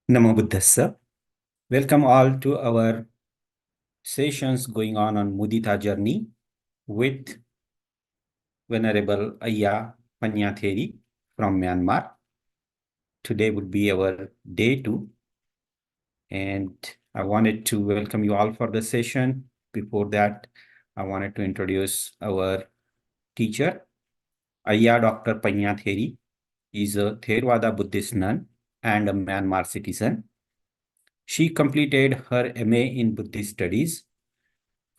Namo Buddhassa. Welcome all to our sessions going on Mudita journey with Venerable Ayya Pannatheri from Myanmar. Today would be our day 2, and I wanted to welcome you all for the session. Before that, I wanted to introduce our teacher. Ayya Dr. Pannatheri is a Theravāda Buddhist nun and a Myanmar citizen. She completed her M.A. in Buddhist Studies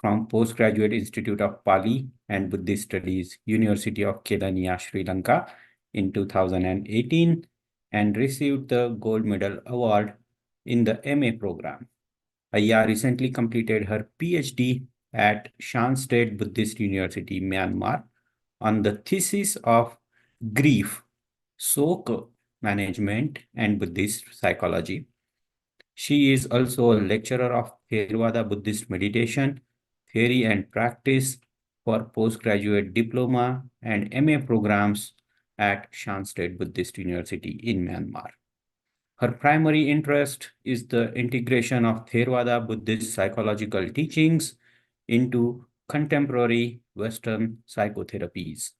from Postgraduate Institute of Pali and Buddhist Studies, University of Kelaniya, Sri Lanka in 2018 and received the Gold Medal Award in the M.A. program. Ayya recently completed her Ph.D. at Shan State Buddhist University, Myanmar on the thesis of grief, Soka management and Buddhist psychology. She is also a lecturer of Theravāda Buddhist Meditation, Theory and Practice for Postgraduate Diploma and M.A. programs at Shan State Buddhist University in Myanmar. Her primary interest is the integration of Theravāda Buddhist psychological teachings into contemporary Western psychotherapies.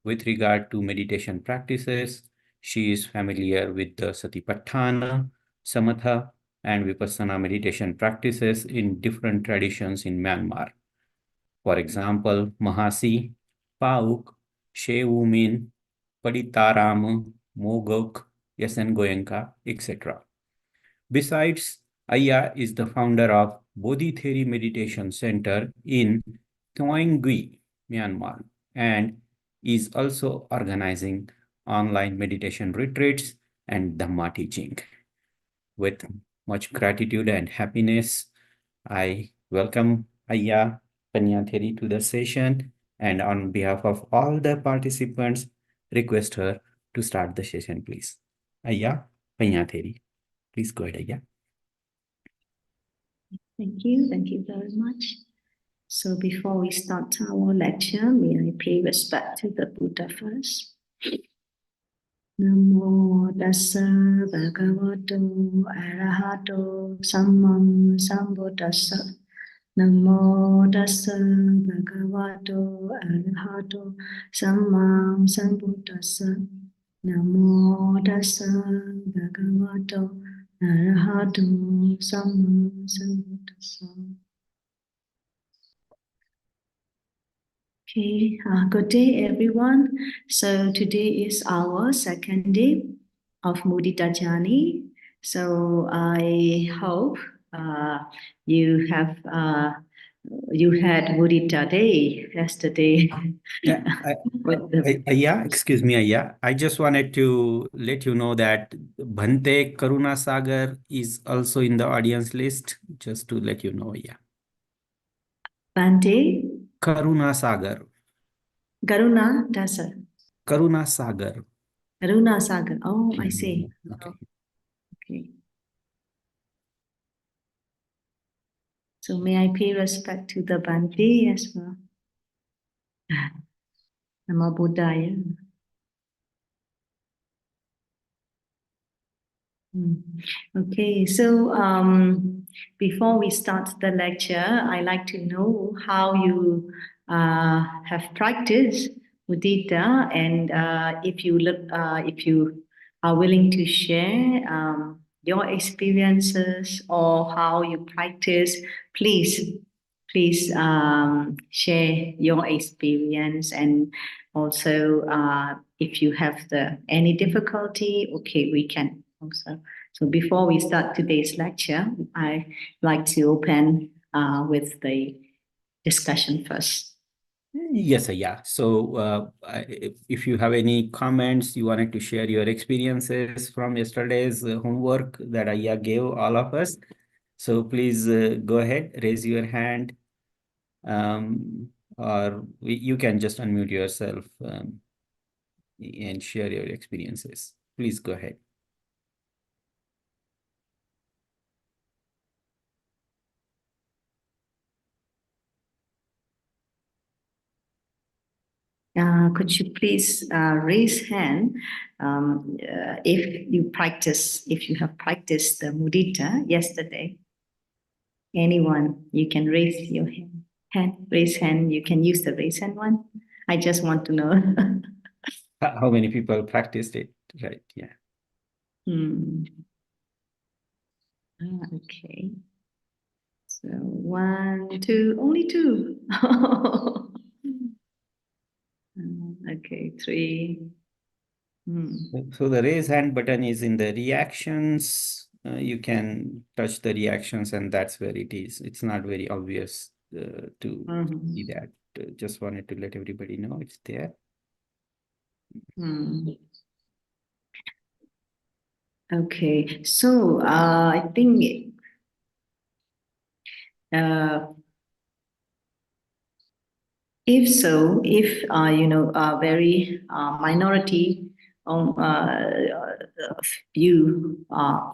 With regard to meditation practices, she is familiar with the Satipaṭṭhāna, Samatha, and Vipassanā meditation practices in different traditions in Myanmar. For example, Mahāsī, Pa-Auk, Shwe Oo Min, Paḍitārāma, Mogok, S.N Goenka, etc. Besides, Ayya is the founder of Bodhi Theri Meditation Centre in Taunggyi, Myanmar, and is also organizing online meditation retreats and Dhamma teaching. With much gratitude and happiness, I welcome Ayya Pannatheri to the session, and on behalf of all the participants, request her to start the session, please. Ayya Pannatheri, please go ahead, Ayya. Thank you very much. So before we start our lecture, may I pay respect to the Buddha first. Namo tassa bhagavato arahato sammam sambuddhassa. Namo tassa bhagavato arahato sammam sambuddhassa. Namo tassa bhagavato arahato sammam sambuddhassa. Okay, good day everyone. So today is our second day of Mudita journey. So I hope you had Mudita day yesterday. Yeah, Ayya, excuse me, Ayya. I just wanted to let you know that Bhante Karuna Sagar is also in the audience list, just to let you know, Ayya. Bhante? Karuna Sagar. Karuna Dasa. Karuna Sagar. Karuna Sagar. Oh, I see. Okay. Okay. So may I pay respect to the Bhante as well? Namo Buddhaya. Okay, so before we start the lecture, I'd like to know how you have practiced mudita, and if you are willing to share your experiences or how you practice, please share your experience, and also if you have any difficulty, okay, we can also. So before we start today's lecture, I like to open with the discussion first. Yes, Ayya. So if you have any comments, you wanted to share your experiences from yesterday's homework that Ayya gave all of us. So please go ahead, raise your hand, or you can just unmute yourself and share your experiences. Please go ahead. Could you please raise hand if you have practiced the mudita yesterday? Anyone, you can raise your hand. Raise hand. You can use the raise hand one. I just want to know. How many people practiced it? Right, yeah. Okay. So 1, 2, only 2. Okay, 3. So the raise hand button is in the reactions. You can touch the reactions, and that's where it is. It's not very obvious to see that. Just wanted to let everybody know it's there. Okay, so I think if very minority view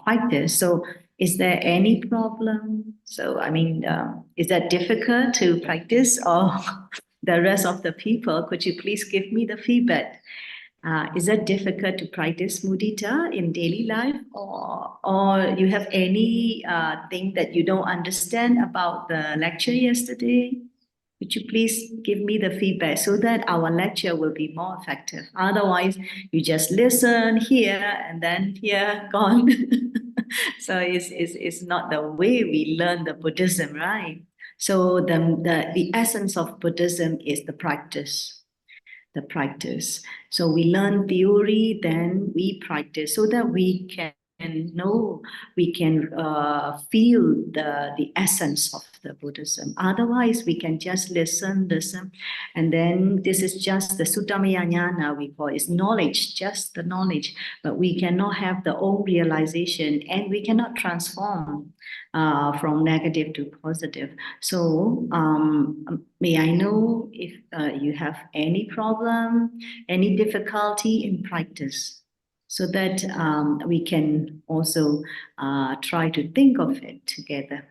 practice, so is there any problem? So I mean, is that difficult to practice, or the rest of the people? Could you please give me the feedback? Is that difficult to practice mudita in daily life, or you have any thing that you don't understand about the lecture yesterday? Could you please give me the feedback so that our lecture will be more effective? Otherwise, you just listen here and then here, gone. So it's not the way we learn the Buddhism, right? So the essence of Buddhism is the practice. So we learn theory, then we practice so that we can know, we can feel the essence of the Buddhism. Otherwise, we can just listen, and then this is just the Suttamaya Jnana, we call it. It's knowledge, just the knowledge, but we cannot have the own realization, and we cannot transform from negative to positive. So may I know if you have any problem, any difficulty in practice, so that we can also try to think of it together.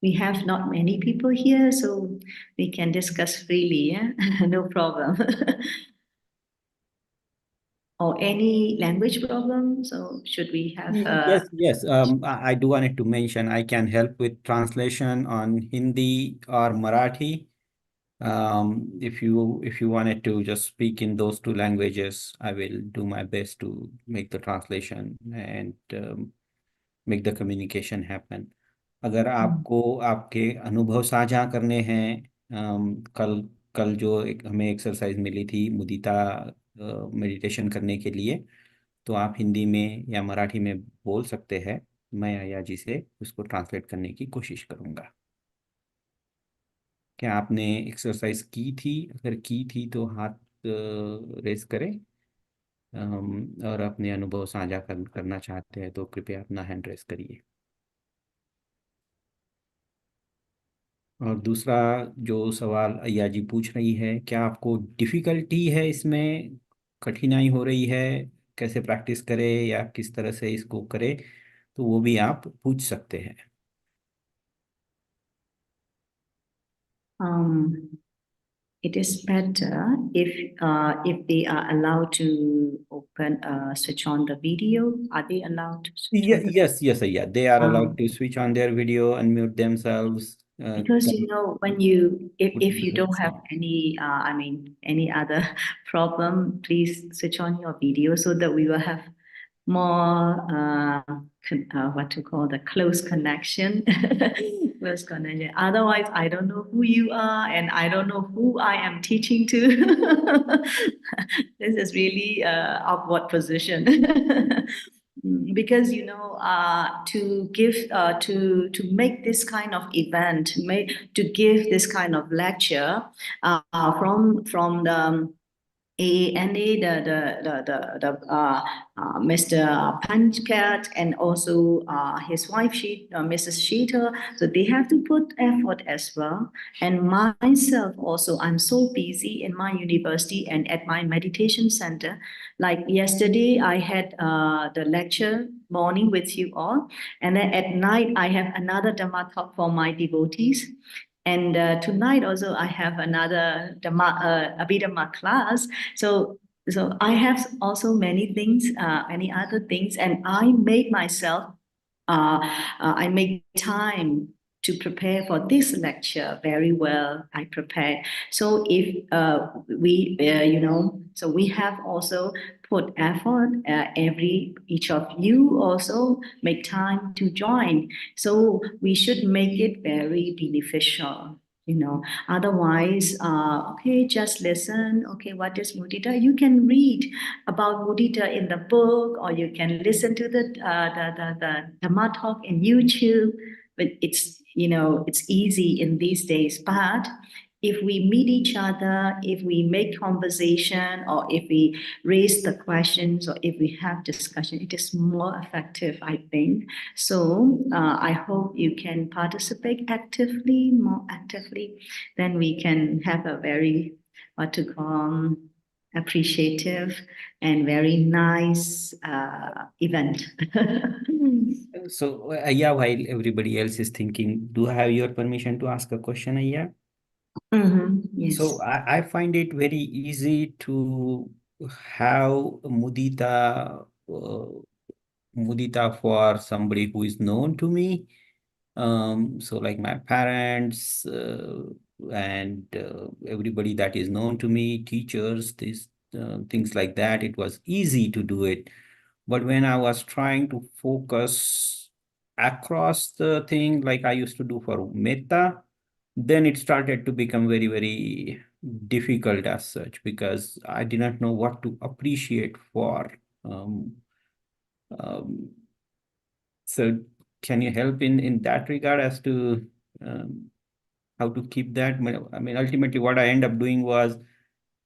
We have not many people here, so we can discuss freely, yeah? No problem. Or any language problem? So should we have... Yes. I do wanted to mention I can help with translation on Hindi or Marathi. If you wanted to just speak in those 2 languages, I will do my best to make the translation and make the communication happen. अगर आपको आपके अनुभव साझा करने हैं, कल जो हमें एक्सरसाइज मिली थी मुदिता मेडिटेशन करने के लिए, तो आप हिंदी में या मराठी में बोल सकते हैं। मैं अय्या जी से उसको ट्रांसलेट करने की कोशिश करूँगा। क्या आपने एक्सरसाइज की थी? अगर की थी तो हाथ रेस करें, और अपने अनुभव साझा करना चाहते हैं तो कृपया अपना हैंड रेस करिए। और दूसरा जो सवाल अय्या जी पूछ रही है, क्या आपको डिफिकल्टी है, इसमें कठिनाई हो रही है, कैसे प्रैक्टिस करें या किस तरह से इसको करें, तो वो भी आप पूछ सकते हैं। It is better if they are allowed to switch on the video. Are they allowed to switch on the... Yes, Ayya. They are allowed to switch on their video, unmute themselves. Because when if you don't have any any other problem, please switch on your video so that we will have more what to call the close connection. Close connection. Otherwise, I don't know who you are and I don't know who I am teaching to. This is really awkward position. Because to give to make this kind of event, to give this kind of lecture from the ANA, Mr. Panchkat, and also his wife, Mrs. Sheetal. So they have to put effort as well. And myself also, I'm so busy in my university and at my meditation center. Like yesterday, I had the lecture morning with you all. And then at night, I have another Dhamma talk for my devotees. And tonight also I have another Dhamma, Abhidhamma class. So I have also many things, many other things, and I made myself, I make time to prepare for this lecture very well. I prepare. So if so we have also put effort. Each of you also make time to join. So we should make it very beneficial. Otherwise, okay, just listen. Okay, what is mudita? You can read about mudita in the book, or you can listen to the Dhamma talk in YouTube. But it's easy in these days. But if we meet each other, if we make conversation, or if we raise the questions, or if we have discussion, it is more effective, I think. So I hope you can participate actively, more actively. Then we can have a very, what to call, appreciative and very nice event. So, Ayya, while everybody else is thinking, do I have your permission to ask a question, Ayya? Yes. So, I find it very easy to have mudita, mudita for somebody who is known to me. So like my parents and everybody that is known to me, teachers, things like that, it was easy to do it. But when I was trying to focus across the thing, like I used to do for metta, then it started to become very, very difficult as such, because I did not know what to appreciate for. Um, um, so can you help in that regard as to how to keep that? I mean, ultimately what I end up doing was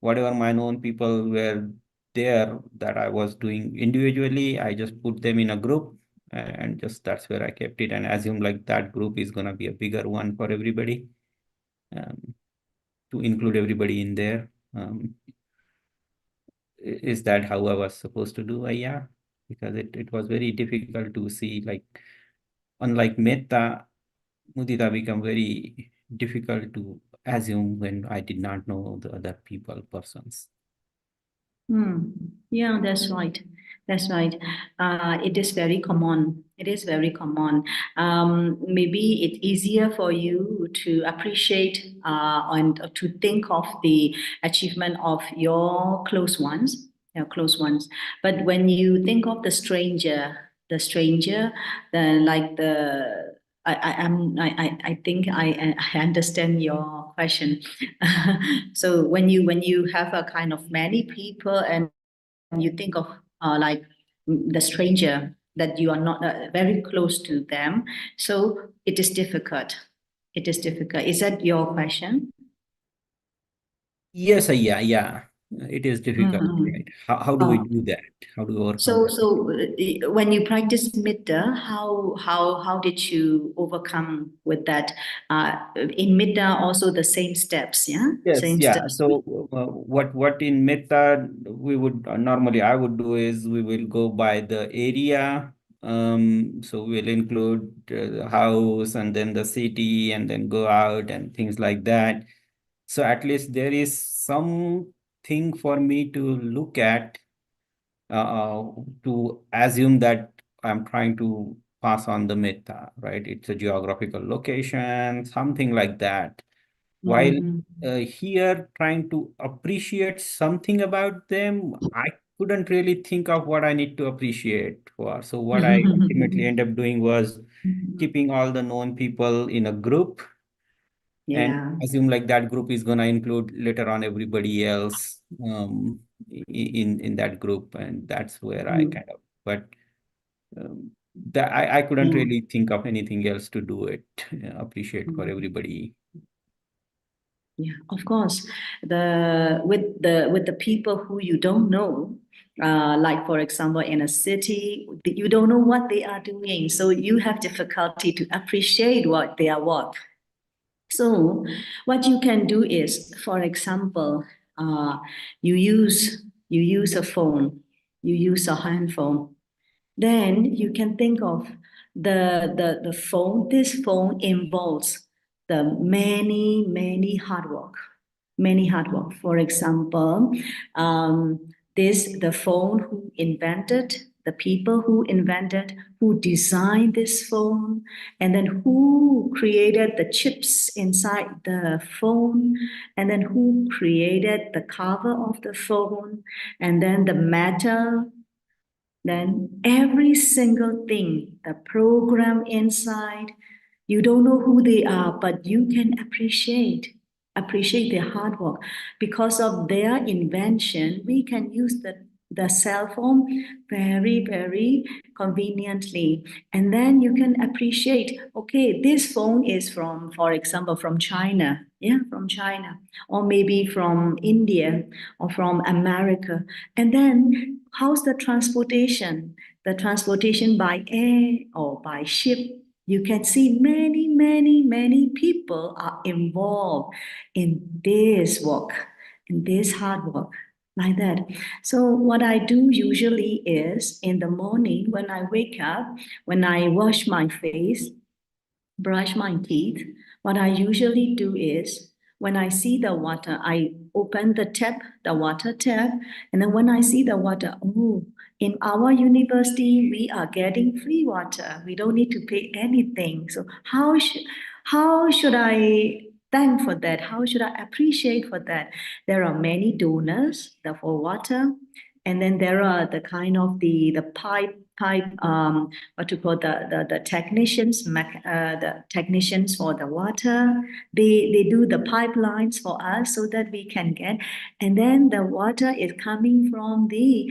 whatever my known people were there that I was doing individually, I just put them in a group, and just that's where I kept it, and assume like that group is going to be a bigger one for everybody, um, to include everybody in there. Is that how I was supposed to do? Yeah, because it was very difficult to see, like, unlike metta, mudita become very difficult to assume when I did not know the other persons. Yeah, that's right. That's right. It is very common. It is very common. Maybe it's easier for you to appreciate and to think of the achievement of your close ones, But when you think of then like I think I understand your question. So when you have a kind of many people and you think of like the stranger that you are not very close to them, so it is difficult. It is difficult. Is that your question? Yes, yeah. It is difficult, right? How do we Oh, do that? How do we overcome so that? when you practice Metta, how did you overcome with that? In Metta, also the same steps, yeah, Yes, same yeah. steps. So what in metta we would normally I would do is we will go by the area. So we'll include the house and then the city and then go out and things like that. So at least there is something for me to look at, to assume that I'm trying to pass on the metta, right? It's a geographical location, something like that. While here trying to appreciate something about them, I couldn't really think of what I need to appreciate for. So what I ultimately end up doing was keeping all the known people in a group and Yeah. assume like that group is gonna include later on everybody else in that group, and that's where I kind of, but that I couldn't Yeah. really think of anything else to do it, appreciate for Mm. everybody. Yeah, of course. With the people who you don't know, like for example, in a city, you don't know what they are doing, so you have difficulty to appreciate what they are work. So what you can do is, for example, you use a phone, you use a handphone. Then you can think of the phone. This phone involves the many hard work. Many hard work. For example, the phone who invented, the people who invented, who designed this phone, and then who created the chips inside the phone, and then who created the cover of the phone, and then the metal, then every single thing, the program inside, you don't know who they are, but you can appreciate their hard work. Because of their invention, we can use the cell phone very conveniently. And then you can appreciate, okay, this phone is from, for example, from China. Yeah, from China, or maybe from India, or from America. And then how's the transportation? The transportation by air or by ship. You can see many people are involved in this work, in this hard work, like that. So what I do usually is in the morning when I wake up, when I wash my face, brush my teeth, what I usually do is when I see the water, I open the tap, the water tap, and then when I see the water, oh, in our university, we are getting free water. We don't need to pay anything. So how should I thank for that? How should I appreciate for that? There are many donors for water, and then there are the kind of the pipe what to call the technicians, the technicians for the water. They do the pipelines for us so that we can get, and then the water is coming from the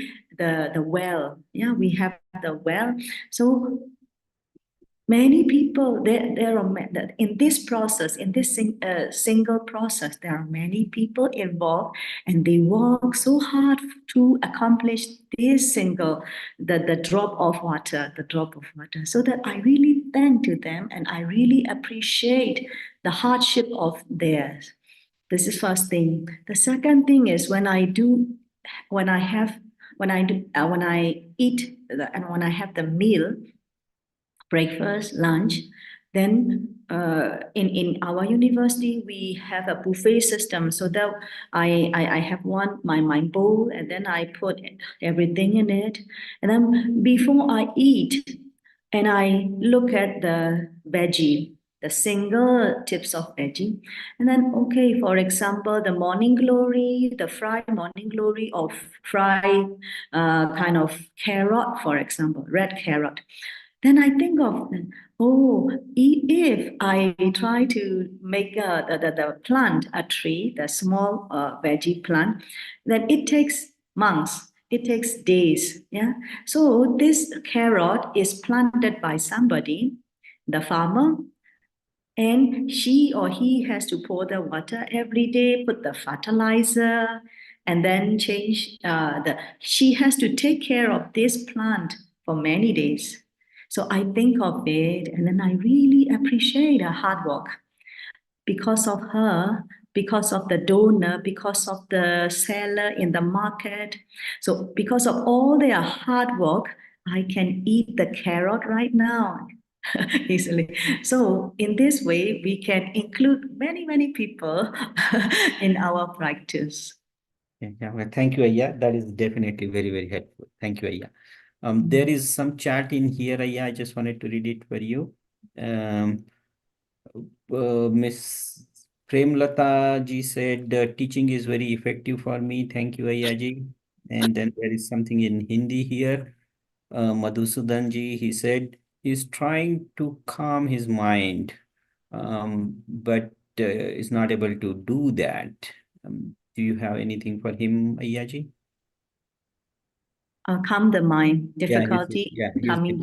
well. Yeah, we have the well. So many people, there are in this process, in this single process, there are many people involved, and they work so hard to accomplish this single, the drop of water, so that I really thank to them, and I really appreciate the hardship of theirs. This is first thing. The second thing is when I eat and when I have the meal, breakfast, lunch. Then in our university, we have a buffet system, so that I have my bowl, and then I put everything in it. And then before I eat, and I look at the veggie, the single tips of veggie. And then, okay, for example, the morning glory, the fried morning glory, or fried kind of carrot, for example, red carrot. Then I think of, oh, if I try to make the plant, a tree, the small veggie plant, then it takes months, it takes days. Yeah. So this carrot is planted by somebody, the farmer, and she or he has to pour the water every day, put the fertilizer, and then she has to take care of this plant for many days. So I think of it, and then I really appreciate her hard work. Because of her, because of the donor, because of the seller in the market. So because of all their hard work, I can eat the carrot right now easily. So in this way, we can include many people in our practice. Yeah, well, thank you, Ayya. That is definitely very helpful. Thank you, Ayya. There is some chat in here, Ayya. I just wanted to read it for you. Miss Premlata ji said, teaching is very effective for me. Thank you, Ayya ji. And then there is something in Hindi here. Madhusudan ji, he said, he's trying to calm his mind, but is not able to do that. Do you have anything for him, Ayya ji? Calm the mind, difficulty calming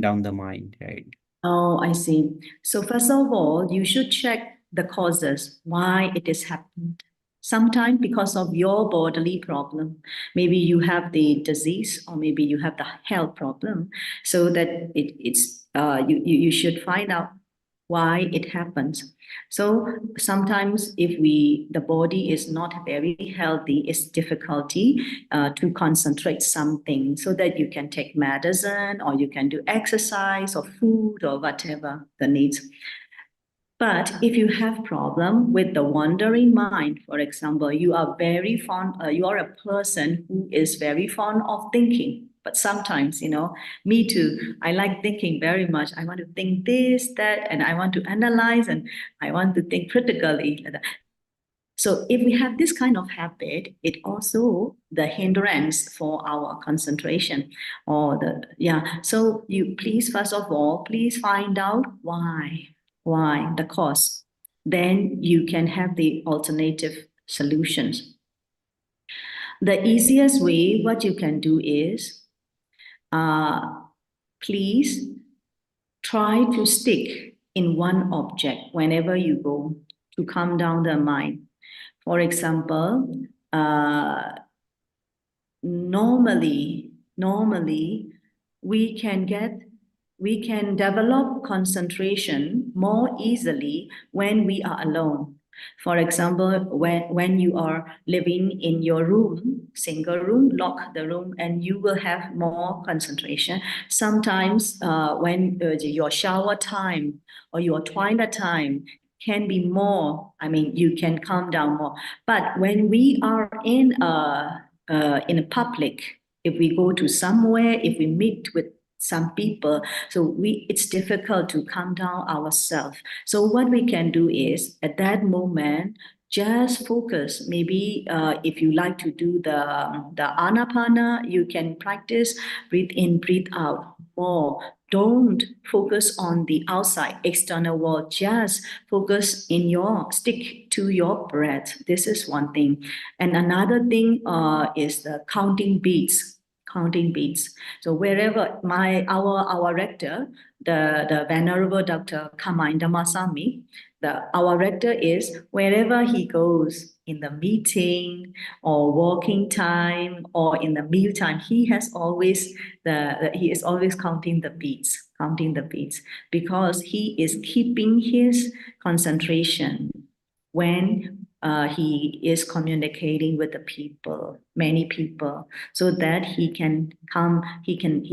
down the mind, right? Oh, I see. So first of all, you should check the causes, why it is happened. Sometimes because of your bodily problem, maybe you have the disease, or maybe you have the health problem. So that you should find out why it happens. So sometimes if the body is not very healthy, it's difficulty to concentrate something, so that you can take medicine, or you can do exercise or food or whatever the needs. But if you have problem with the wandering mind, for example, you are very fond, you are a person who is very fond of thinking. But sometimes, me too, I like thinking very much. I want to think this, that, and I want to analyze and I want to think critically. So if we have this kind of habit, it also the hindrance for our concentration or So you please, first of all, please find out why the cause. Then you can have the alternative solutions. The easiest way, what you can do is, please try to stick in one object whenever you go to calm down the mind. For example, normally we can develop concentration more easily when we are alone. For example, when you are living in your room, single room, lock the room, and you will have more concentration. Sometimes when your shower time or your toilet time can be more, you can calm down more. But when we are in a public, if we go to somewhere, if we meet with some people, so it's difficult to calm down ourselves. So what we can do is, at that moment, just focus. Maybe if you like to do the anapana, you can practice breathe in, breathe out more. Don't focus on the outside, external world. Just stick to your breath. This is one thing. And another thing is the counting beats. So wherever our rector, the Venerable Dr. Kamai Dhammasami, our rector is, wherever he goes, in the meeting or walking time or in the meal time, he is always counting the beats, because he is keeping his concentration when he is communicating with the people, many people, so that he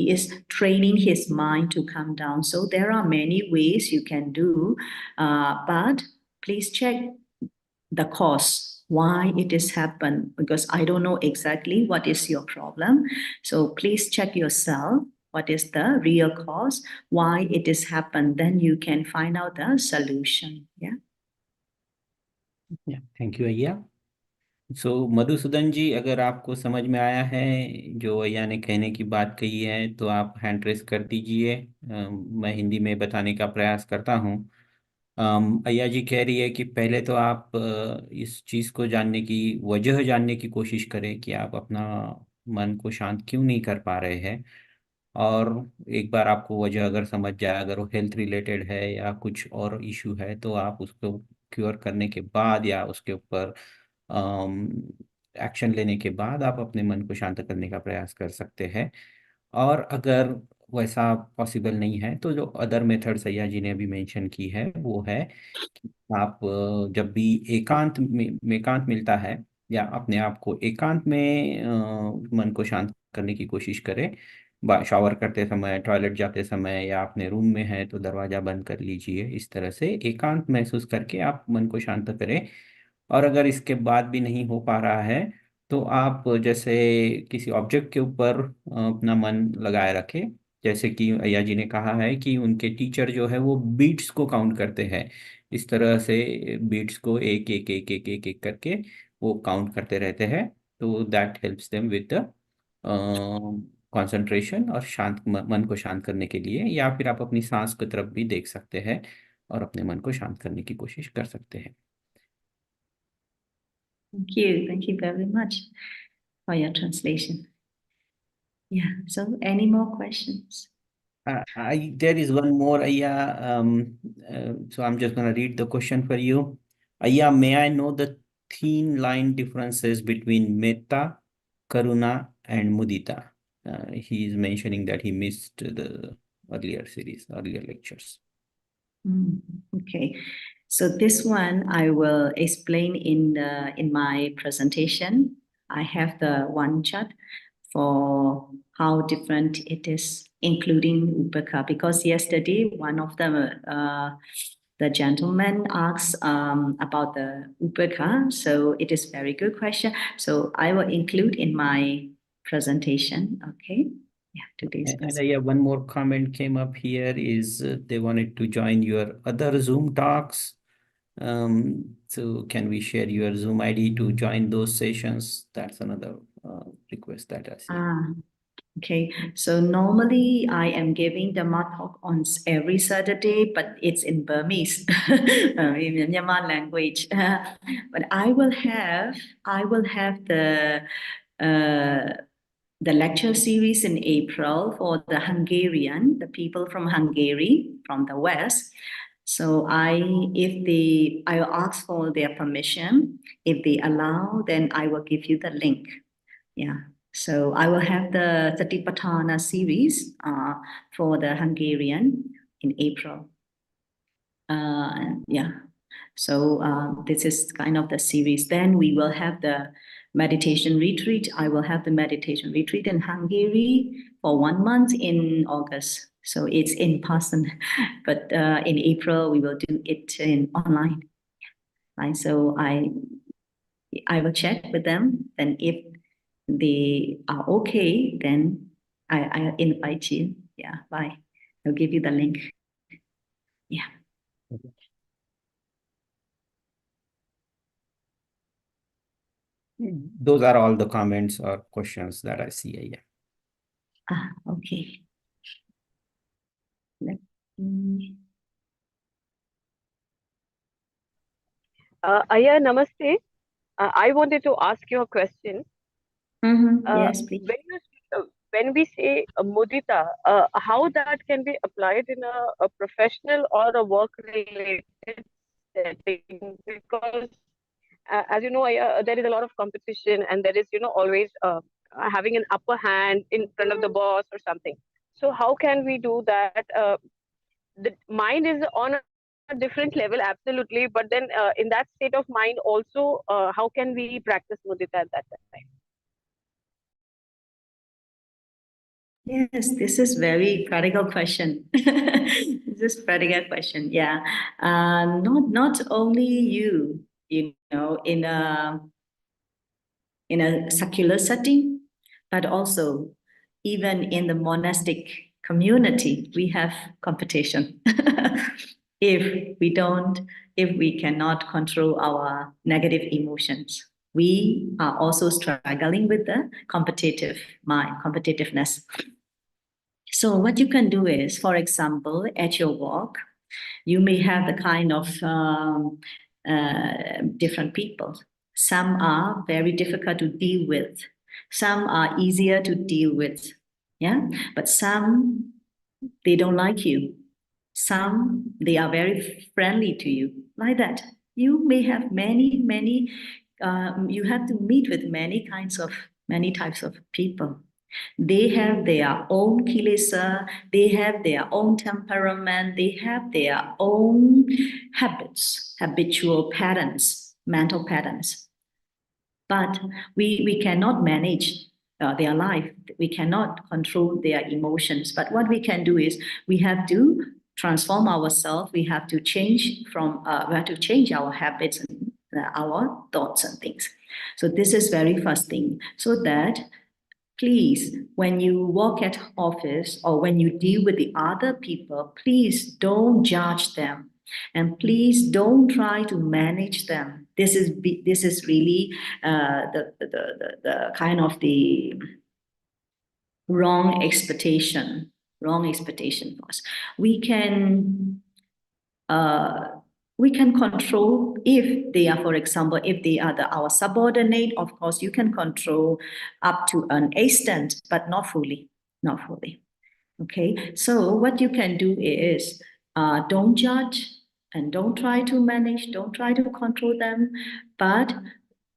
is training his mind to calm down. So there are many ways you can do, but please check the cause, why it has happened, because I don't know exactly what is your problem. So please check yourself. What is the real cause? Why it has happened? Then you can find out the solution. Yeah. Thank you अय्या. So Madhusudan ji, अगर आपको समझ में आया है जो अय्या ने कहने की बात कही है तो आप हैंड रेस कर दीजिए. मैं हिंदी में बताने का प्रयास करता हूँ. अय्या जी कह रही है कि पहले तो आप इस चीज़ को जानने की वजह जानने की कोशिश करें कि आप अपना मन को शांत क्यों नहीं कर पा रहे हैं. और एक बार आपको वजह अगर समझ जाए, अगर वो हेल्थ रिलेटेड है या कुछ और इशू है, तो आप उसको क्योर करने के बाद या उसके ऊपर एक्शन लेने के बाद आप अपने मन को शांत करने का प्रयास कर सकते हैं. और अगर वैसा पॉसिबल नहीं है तो जो अदर मेथड सैया जी ने अभी मेंशन की है वो है कि आप जब भी एकांत मिलता है या अपने आप को एकांत में मन को शांत करने की कोशिश करें. शावर करते समय, टॉयलेट जाते समय या अपने रूम में है तो दरवाजा बंद कर लीजिए. इस तरह से एकांत महसूस करके आप मन को शांत करें. और अगर इसके बाद भी नहीं हो पा रहा है तो आप जैसे किसी ऑब्जेक्ट के ऊपर अपना मन लगाए रखें. जैसे कि अय्या जी ने कहा है कि उनके टीचर जो है वो बीट्स को काउंट करते हैं. इस तरह से बीट्स को एक एक एक एक एक एक करके वो काउंट करते रहते हैं. तो that helps them with the concentration और मन को शांत करने के लिए. या फिर आप अपनी सांस की तरफ भी देख सकते हैं और अपने मन को शांत करने की कोशिश कर सकते हैं. Thank you very much for your translation. Yeah, so any more questions? There is one more, Ayya. So I'm just going to read the question for you. Ayya, may I know the thin line differences between Metta, Karuna, and Mudita? He is mentioning that he missed the earlier lectures. Okay, so this one I will explain in my presentation. I have the one chart for how different it is, including Upeka, because yesterday one of the the gentleman asks about the upekkha. So it is very good question. So I will include in my presentation. Okay. Yeah, today's And presentation. yeah, one more comment came up here is they wanted to join your other Zoom talks. So can we share your Zoom ID to join those sessions? That's another request that I see. Okay, so normally I am giving Dhamma talk on every Saturday, but it's in Burmese, in Myanmar language. But I will have the lecture series in April for the Hungarian, the people from Hungary, from the West. So I will ask for their permission. If they allow, then I will give you the link. Yeah. So I will have the Satipaṭṭhāna series for the Hungarian in April. Yeah. So this is kind of the series. Then we will have the meditation retreat. I will have the meditation retreat in Hungary for 1 month in August. So it's in person, but in April we will do it in online. Right. So I will check with them. Then if they are okay, then I invite you. Yeah, bye. I'll give you the link. Yeah. Those are all the comments or questions that I see. Yeah. Okay. Let me... Ayya, namaste. I wanted to ask you a question. Yes, please. When we say mudita, how that can be applied in a professional or a work-related setting? Because as you know, there is a lot of competition, and there is, always having an upper hand in front of the boss or something. So how can we do that? The mind is on a different level, absolutely, but then in that state of mind also, how can we practice mudita at that time? Yes, this is very practical question. This is practical question. Yeah, not only you know, in a secular setting, but also even in the monastic community, we have competition. If we cannot control our negative emotions, we are also struggling with the competitive mind, competitiveness. So what you can do is, for example, at your work, you may have the kind of different people. Some are very difficult to deal with. Some are easier to deal with. Yeah, but some, they don't like you. Some, they are very friendly to you. Like that. You may have many, you have to meet with many types of people. They have their own kilesa, they have their own temperament, they have their own habits, habitual patterns, mental patterns. But we cannot manage their life. We cannot control their emotions. But what we can do is we have to transform ourselves. We have to change our habits and our thoughts and things. So this is very first thing. So that please, when you work at office or when you deal with the other people, please don't judge them, and please don't try to manage them. This is really the kind of the wrong expectation for us. We can control if they are, for example, if they are our subordinate. Of course, you can control up to an extent, but not fully. Okay, so what you can do is don't judge and don't try to manage, don't try to control them. But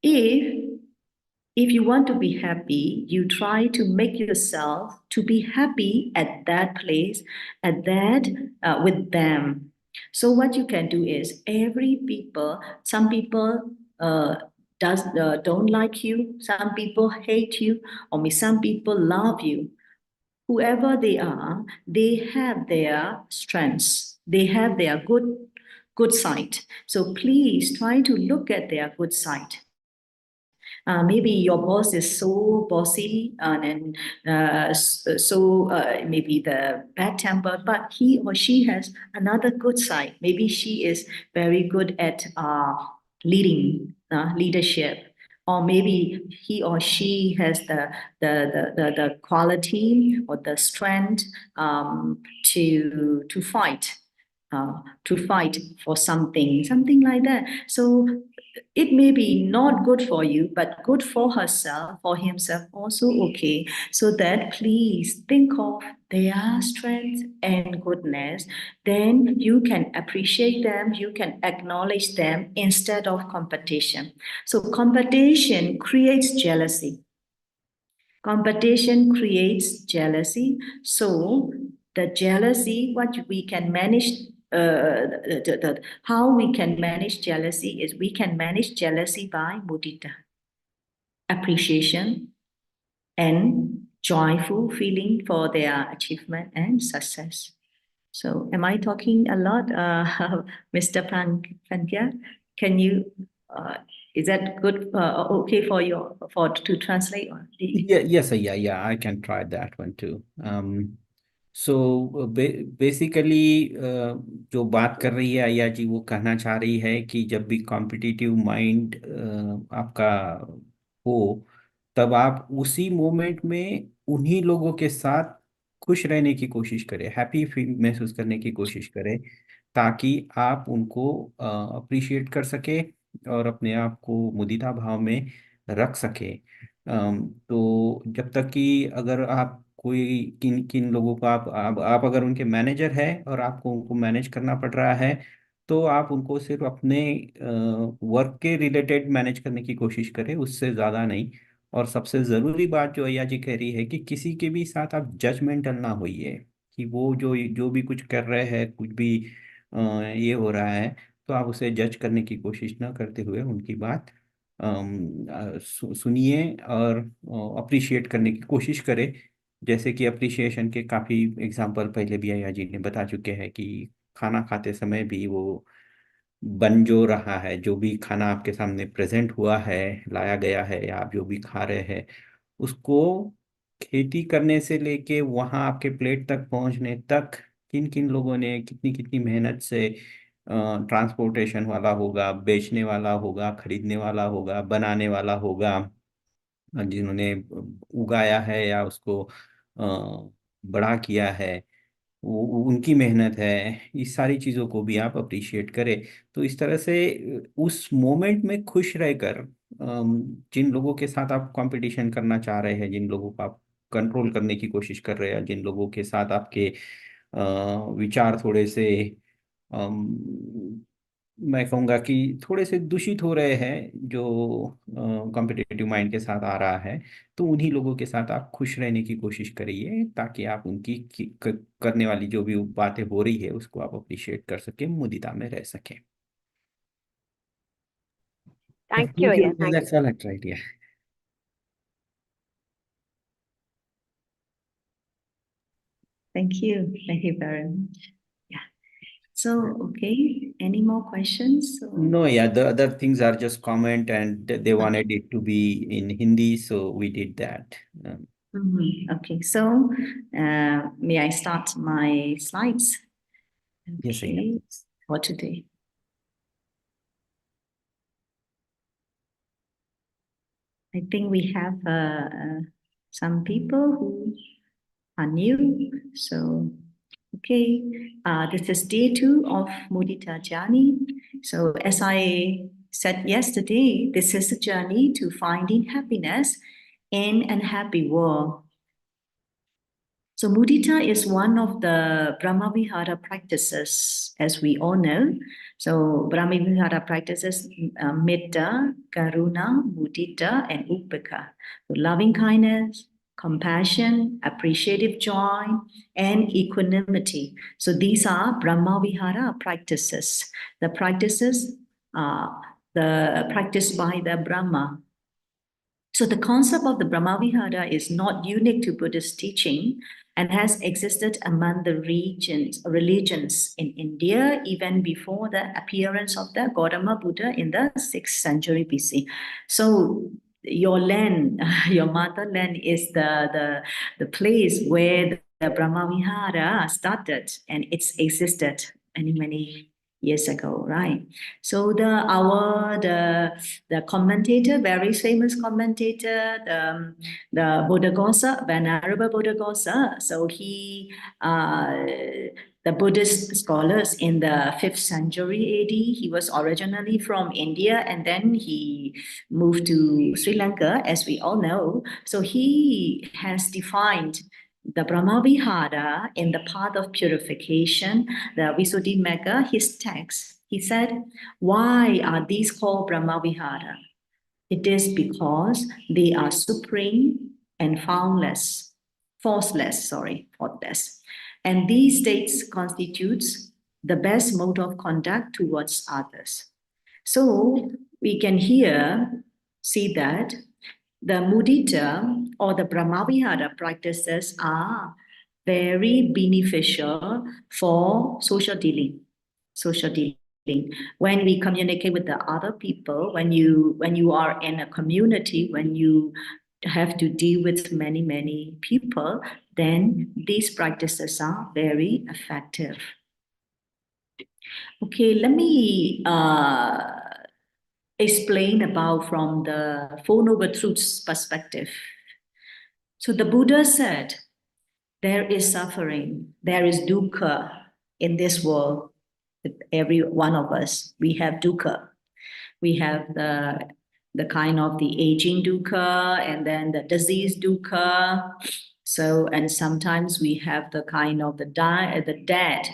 if you want to be happy, you try to make yourself to be happy at that place, at that with them. So what you can do is some people don't like you, some people hate you, or some people love you. Whoever they are, they have their strengths, they have their good good side. So please try to look at their good side. Maybe your boss is so bossy and maybe the bad temper, but he or she has another good side. Maybe she is very good at leadership, or maybe he or she has the quality or the strength to fight. To fight for something like that. So it may be not good for you, but good for herself, for himself also okay. So that please think of their strength and goodness. Then you can appreciate them, you can acknowledge them instead of competition. So competition creates jealousy. Competition creates jealousy. So the jealousy, what we can manage, how we can manage jealousy is we can manage jealousy by mudita, appreciation and joyful feeling for their achievement and success. So am I talking a lot, Mr. Pandya? Can you, is that good, okay for you to translate? Yes, yeah, I can try that one too. So basically जो बात कर रही है अय्या जी वो कहना चाह रही है कि जब भी कॉम्पिटिटिव माइंड आपका हो तब आप उसी मोमेंट में उन्हीं लोगों के साथ खुश रहने की कोशिश करें, हैप्पी फील महसूस करने की कोशिश करें, ताकि आप उनको अप्रिशिएट कर सके और अपने आप को मुदिता भाव में रख सके। तो जब तक कि अगर आप कोई किन किन लोगों को आप अगर उनके मैनेजर है और आपको उनको मैनेज करना पड़ रहा है तो आप उनको सिर्फ अपने वर्क के रिलेटेड मैनेज करने की कोशिश करें, उससे ज़्यादा नहीं। और सबसे ज़रूरी बात जो अय्या जी कह रही है कि किसी के भी साथ आप जजमेंटल ना होइए कि वो जो भी कुछ कर रहे हैं, कुछ भी ये हो रहा है, तो आप उसे जज करने की कोशिश ना करते हुए उनकी बात सुनिए और अप्रिशिएट करने की कोशिश करें। जैसे कि अप्रिशिएशन के काफ़ी एग्जाम्पल पहले भी अय्या जी ने बता चुके हैं कि खाना खाते समय भी वो बन जो रहा है, जो भी खाना आपके सामने प्रेजेंट हुआ है, लाया गया है या आप जो भी खा रहे हैं, उसको खेती करने से लेके वहाँ आपके प्लेट तक पहुँचने तक किन किन लोगों ने कितनी कितनी मेहनत से, ट्रांसपोर्टेशन वाला होगा, बेचने वाला होगा, खरीदने वाला होगा, बनाने वाला होगा, जिन्होंने उगाया है या उसको बड़ा किया है, वो उनकी मेहनत है। इस सारी चीज़ों को भी आप अप्रिशिएट करें। तो इस तरह से उस मोमेंट में खुश रहकर जिन लोगों के साथ आप कंपटीशन करना चाह रहे हैं, जिन लोगों को आप कंट्रोल करने की कोशिश कर रहे हैं, जिन लोगों के साथ आपके विचार थोड़े से मैं कहूँगा कि थोड़े से दूषित हो रहे हैं, जो कॉम्पिटिटिव माइंड के साथ आ रहा है, तो उन्हीं लोगों के साथ आप खुश रहने की कोशिश करिए, ताकि आप उनकी करने वाली जो भी बातें हो रही है उसको आप अप्रिशिएट कर सकें, मुदिता में रह सकें। Thank you, Ayya. That's all I tried, yeah. Thank you very much. Yeah. So, okay, any more questions? No, yeah, the other things are just comment, and they wanted it to be in Hindi, so we did that. Okay, so may I start my slides? Yes, Okay, for today. I think we have some people who are new. So, okay, this is day 2 of Mudita journey. So as I said yesterday, this is a journey to finding happiness in an unhappy world. So mudita is one of the Brahmavihara practices, as we all know. So Brahmavihara practices metta, karuna, mudita, and upekkha. So loving kindness, compassion, appreciative joy, and equanimity. So these are Brahmavihara practices. The practices are the practice by the Brahma. So the concept of the Brahmavihara is not unique to Buddhist teaching and has existed among the religions in India even before the appearance of the Gautama Buddha in the 6th century BC. So your land, your motherland is the place where the Brahmavihara started, and it's existed many years ago, right? So the commentator, very famous commentator, the Buddhaghosa, Venerable Buddhaghosa. So he the Buddhist scholars in the 5th century AD. He was originally from India, and then he moved to Sri Lanka, as we all know. So he has defined the Brahmavihara in the path of purification, the Visuddhimagga, his text. He said, why are these called Brahmavihara? It is because they are supreme and faultless. And these states constitutes the best mode of conduct towards others. So we can here see that the mudita or the Brahmavihara practices are very beneficial for social dealing. When we communicate with the other people, when you are in a community, when you have to deal with many people, then these practices are very effective. Okay, let me explain about from the Four Noble Truths perspective. So the Buddha said, there is suffering, there is dukkha in this world. Every one of us, we have dukkha. We have the kind of the aging dukkha, and then the disease dukkha. So, and sometimes we have the kind of the dead,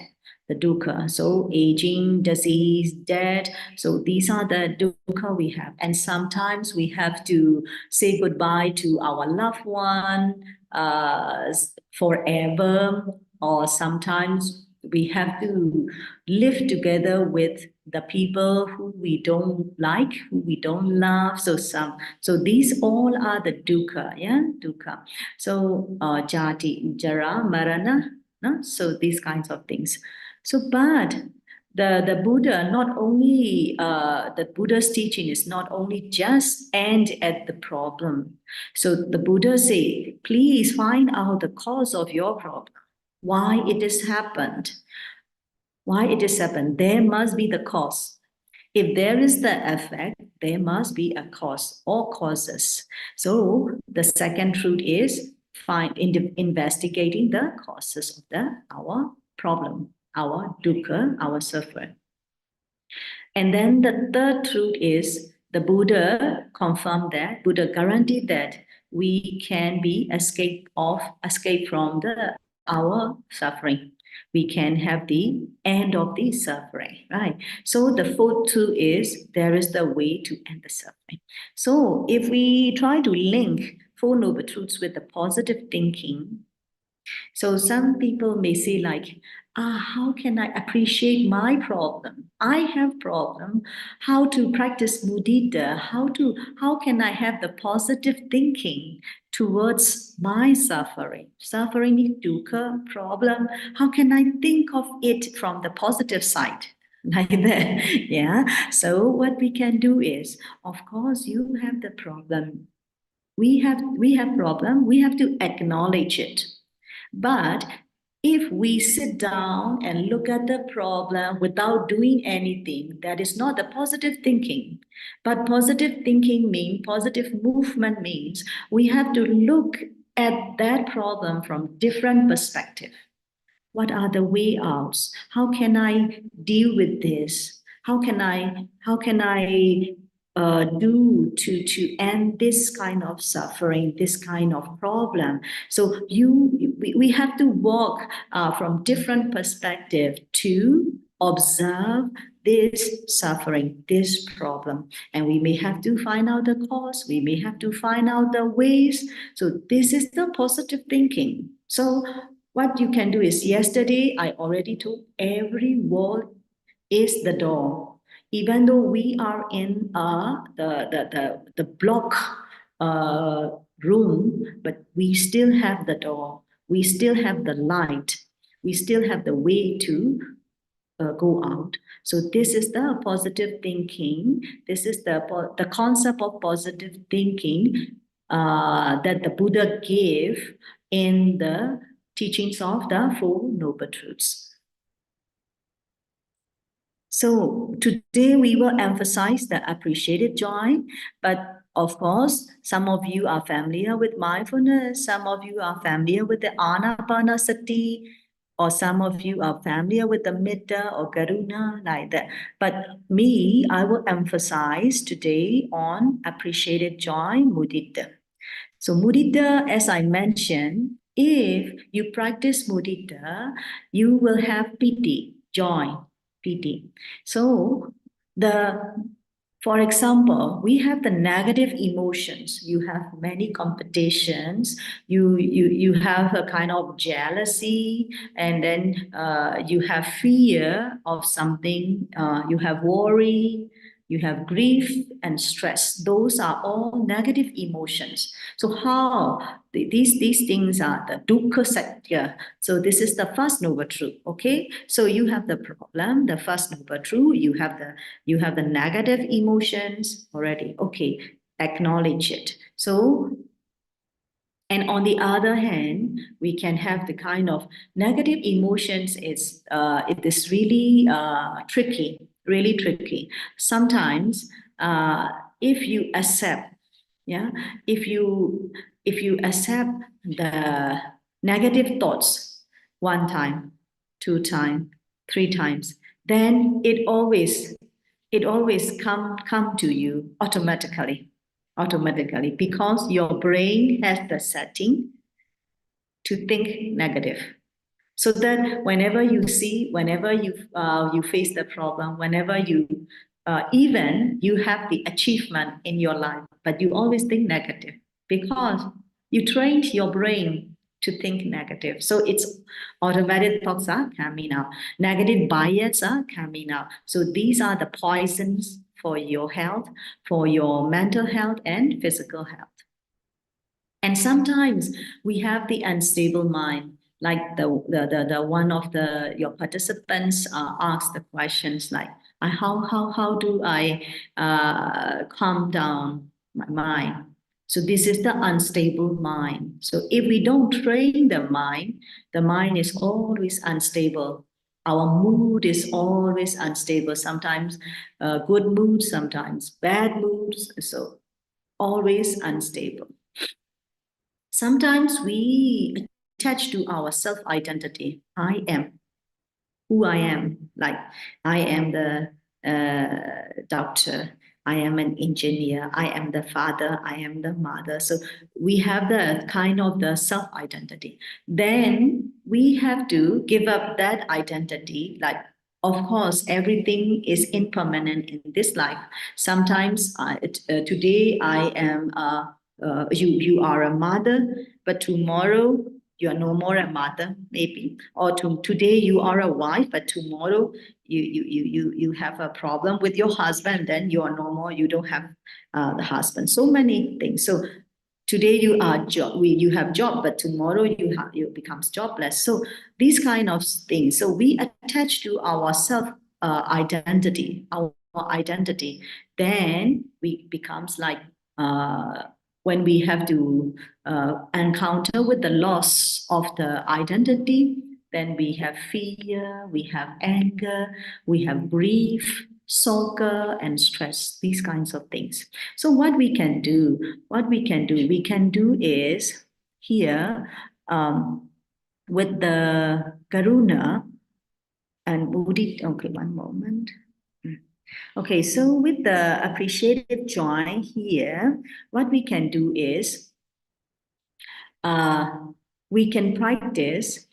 the dukkha. So aging, disease, death. So these are the dukkha we have. And sometimes we have to say goodbye to our loved one forever, or sometimes we have to live together with the people who we don't like, who we don't love. So these all are the dukkha, dukkha. So jati, jara, marana, no? So these kinds of things. So, but the Buddha not only the Buddha's teaching is not only just end at the problem. So the Buddha say, please find out the cause of your problem. Why it has happened. There must be the cause. If there is the effect, there must be a cause or causes. So the second truth is investigating the causes of our problem, our dukkha, our suffering. And then the third truth is the Buddha confirmed that, Buddha guaranteed that we can be escape from our suffering. We can have the end of the suffering, right? So the fourth truth is there is the way to end the suffering. So if we try to link Four Noble Truths with the positive thinking, so some people may say like, how can I appreciate my problem? I have problem. How to practice mudita? How can I have the positive thinking towards my suffering? Suffering is dukkha, problem. How can I think of it from the positive side? Like that, yeah. So what we can do is, of course, you have the problem. We have problem. We have to acknowledge it. But if we sit down and look at the problem without doing anything, that is not the positive thinking. But positive thinking means, positive movement means, we have to look at that problem from different perspective. What are the way outs? How can I deal with this? How can I do to end this kind of suffering, this kind of problem? So we have to walk from different perspective to observe this suffering, this problem, and we may have to find out the cause. We may have to find out the ways. So this is the positive thinking. So what you can do is, yesterday I already told, every wall is the door. Even though we are in the block room, but we still have the door, we still have the light, we still have the way to go out. So this is the positive thinking. This is the concept of positive thinking that the Buddha gave in the teachings of the Four Noble Truths. So today we will emphasize the appreciated joy, but of course, some of you are familiar with mindfulness, some of you are familiar with the anapanasati, or some of you are familiar with the metta or karuna, like that. But me, I will emphasize today on appreciated joy, mudita. So mudita, as I mentioned, if you practice mudita, you will have piti, joy, piti. So for example, we have the negative emotions. You have many competitions. You have a kind of jealousy, and then you have fear of something. You have worry. You have grief and stress. Those are all negative emotions. So how these things are the dukkha satya. So this is the first noble truth. Okay. So you have the problem, the first noble truth. You have the negative emotions already. Okay. Acknowledge it. So. And on the other hand, we can have the kind of negative emotions. It is really tricky, really tricky. Sometimes, if you accept, if you accept the negative thoughts 1 time, 2 times, 3 times, then it always come to you automatically, because your brain has the setting to think negative. So that whenever you face the problem, whenever even you have the achievement in your life, but you always think negative because you trained your brain to think negative. So it's automatic thoughts are coming out, negative bias are coming out. So these are the poisons for your health, for your mental health and physical health. And sometimes we have the unstable mind, like the one of your participants asked the questions like, how do I calm down my mind? So this is the unstable mind. So if we don't train the mind is always unstable. Our mood is always unstable. Sometimes good moods, sometimes bad moods. So always unstable. Sometimes we attach to our self-identity. I am who I am. Like I am the doctor. I am an engineer. I am the father. I am the mother. So we have the kind of the self-identity. Then we have to give up that identity. Like, of course, everything is impermanent in this life. Sometimes today I am you are a mother, but tomorrow you are no more a mother, maybe. Or today you are a wife, but tomorrow you have a problem with your husband, then you are no more, you don't have the husband. So many things. So today you have job, but tomorrow you becomes jobless. So these kind of things. So we attach to our self identity, then we becomes like when we have to encounter with the loss of the identity, then we have fear, we have anger, we have grief, soka, and stress, these kinds of things. So what we can do is here with the karuna and mudita. Okay, one moment. Okay, so with the appreciated joy here, what we can do is we can practice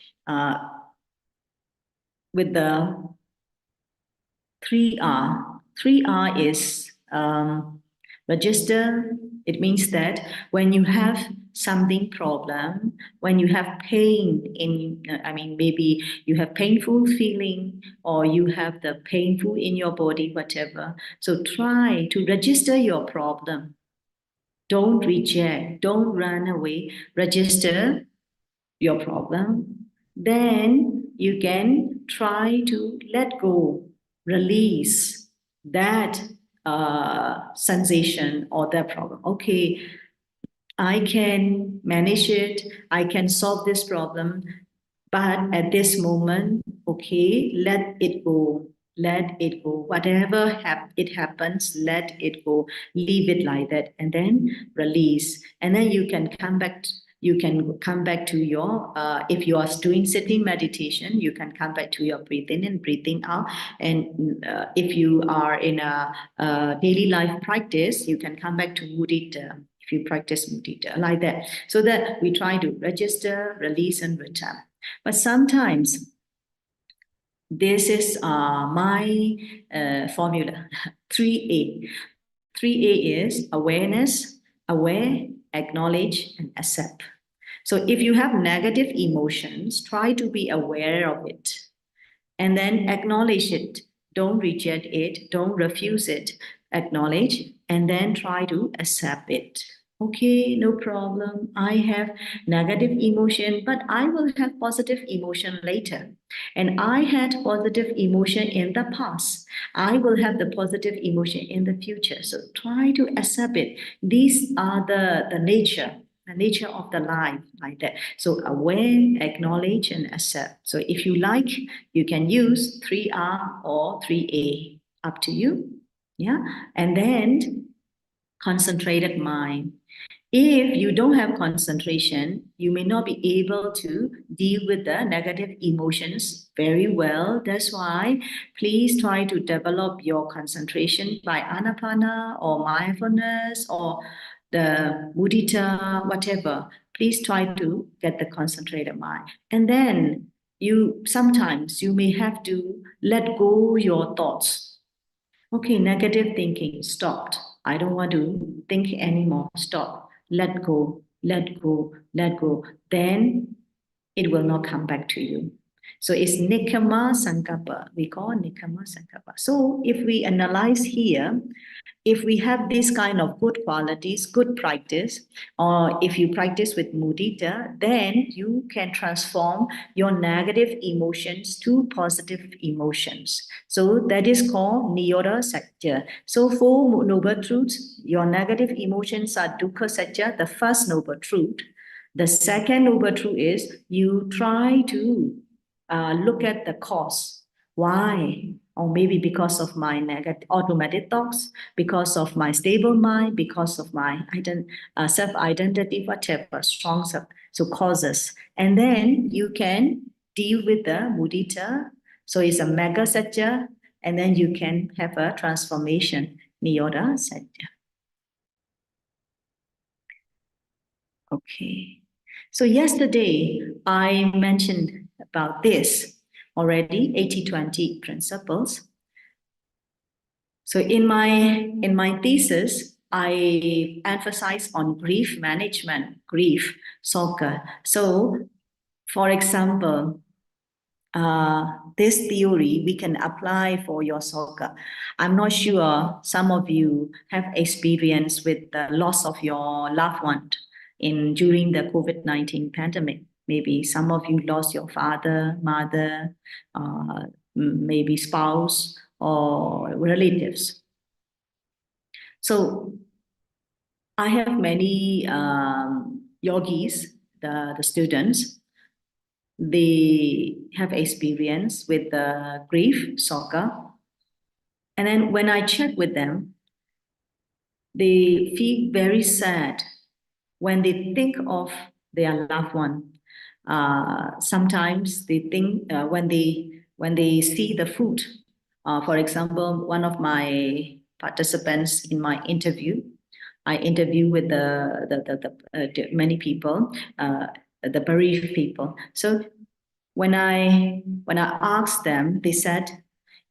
with the 3R. 3R is register. It means that when you have something problem, when you have pain in, maybe you have painful feeling or you have the painful in your body, whatever. So try to register your problem. Don't reject, don't run away. Register your problem. Then you can try to let go, release that sensation or that problem. Okay, I can manage it, I can solve this problem, but at this moment, okay, let it go. Let it go. Whatever it happens, let it go. Leave it like that, and then release. And then you can come back. You can come back to your. If you are doing sitting meditation, you can come back to your breathing in and breathing out. And if you are in a daily life practice, you can come back to mudita. If you practice mudita like that, so that we try to register, release, and return. But sometimes this is my formula, 3A. 3A is awareness, aware, acknowledge, and accept. So if you have negative emotions, try to be aware of it and then acknowledge it. Don't reject it, don't refuse it. Acknowledge and then try to accept it. Okay, no problem. I have negative emotion, but I will have positive emotion later. And I had positive emotion in the past. I will have the positive emotion in the future. So try to accept it. These are the nature of the life like that. So aware, acknowledge, and accept. So if you like, you can use 3R or 3A, up to you. Yeah, and then concentrated mind. If you don't have concentration, you may not be able to deal with the negative emotions very well. That's why please try to develop your concentration by anapana or mindfulness or the mudita, whatever. Please try to get the concentrated mind. And then sometimes you may have to let go your thoughts. Okay, negative thinking stopped. I don't want to think anymore. Stop. Let go, let go, let go. Then it will not come back to you. So it's Nikkama Sankappa. We call Nikkama Sankappa. So if we analyze here, if we have this kind of good qualities, good practice, or if you practice with mudita, then you can transform your negative emotions to positive emotions. So that is called Niyoda Satya. So for noble truths, your negative emotions are dukkha satya, the first noble truth. The second noble truth is you try to look at the cause. Why? Or maybe because of my negative automatic thoughts, because of my stable mind, because of my self-identity, whatever, strong self, so causes. And then you can deal with the mudita. So it's a mega satya, and then you can have a transformation, niyoda satya. Okay. So yesterday I mentioned about this already, 80-20 principles. So in my thesis, I emphasize on grief management, grief, Soka. So, for example, this theory we can apply for your Soka. I'm not sure some of you have experience with the loss of your loved one during the COVID-19 pandemic. Maybe some of you lost your father, mother, maybe spouse, or relatives. So I have many yogis, the students, they have experience with the grief, Soka. And then when I check with them, they feel very sad when they think of their loved one. Sometimes they think when they see the food. For example, one of my participants in my interview, I interview with the many people, the bereaved people. So when I asked them, they said,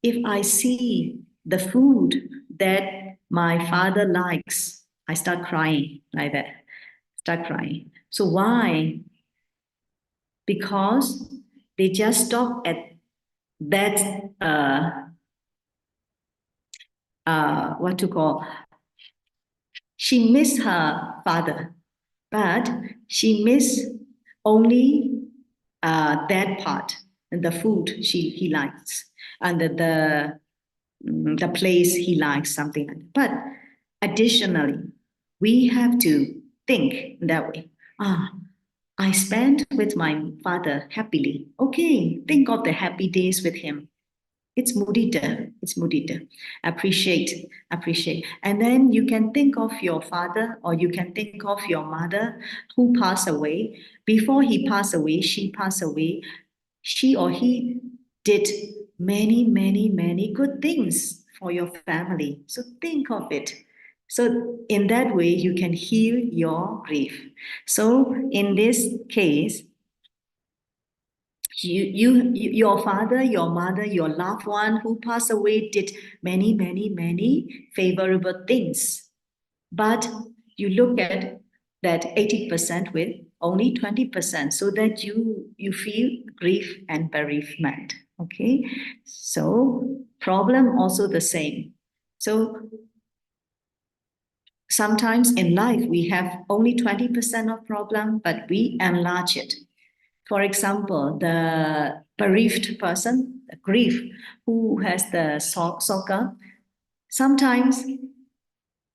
if I see the food that my father likes, I start crying like that. Start crying. So why? Because they just stop at that what to call She missed her father, but she missed only that part, the food he likes, and the place he likes, something like that. But additionally, we have to think that way. I spent with my father happily. Okay, think of the happy days with him. It's mudita. It's mudita. Appreciate, appreciate. And then you can think of your father, or you can think of your mother who passed away. Before he passed away, she passed away. She or he did many, many, many good things for your family. So think of it. So in that way, you can heal your grief. So in this case, your father, your mother, your loved one who passed away did many, many, many favorable things. But you look at that 80% with only 20%, so that you feel grief and bereavement. Okay, so problem also the same. So sometimes in life we have only 20% of problem, but we enlarge it. For example, the bereaved person, the grief, who has the Soka, sometimes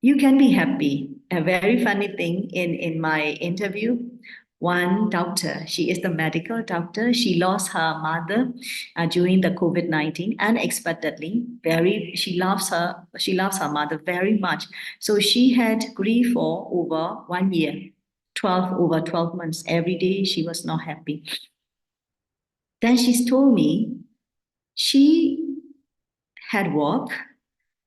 you can be happy. A very funny thing in my interview, one doctor, she is the medical doctor, she lost her mother during the COVID-19 unexpectedly. She loves her mother very much. So she had grief for over 1 year, over 12 months. Every day she was not happy. Then she's told me she had work,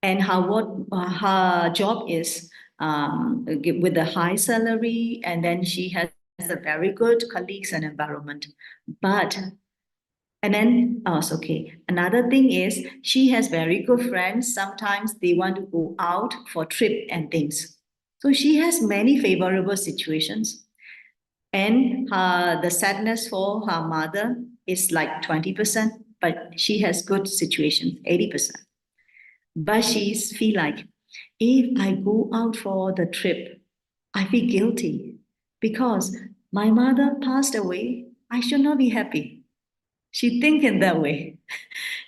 and her job is with a high salary, and then she has a very good colleagues and environment. Okay. Another thing is she has very good friends. Sometimes they want to go out for trip and things. So she has many favorable situations. And the sadness for her mother is like 20%, but she has good situations, 80%. But she's feel like, if I go out for the trip, I feel guilty because my mother passed away. I should not be happy. She think in that way.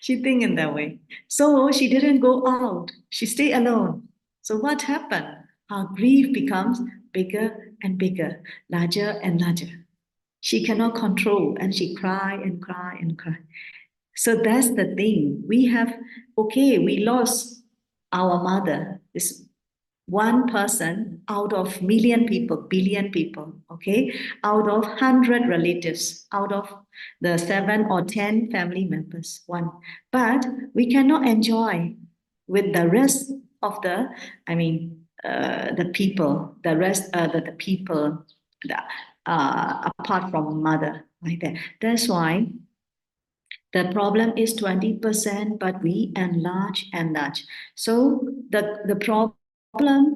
She think in that way. So she didn't go out. She stayed alone. So what happened? Her grief becomes bigger and bigger, larger and larger. She cannot control, and she cry and cry and cry. So that's the thing. We lost our mother. This one person out of million people, billion people, okay? Out of 100 relatives, out of the 7 or 10 family members, one. But we cannot enjoy with the rest of the people, apart from mother, like that. That's why the problem is 20%, but we enlarge. So the problem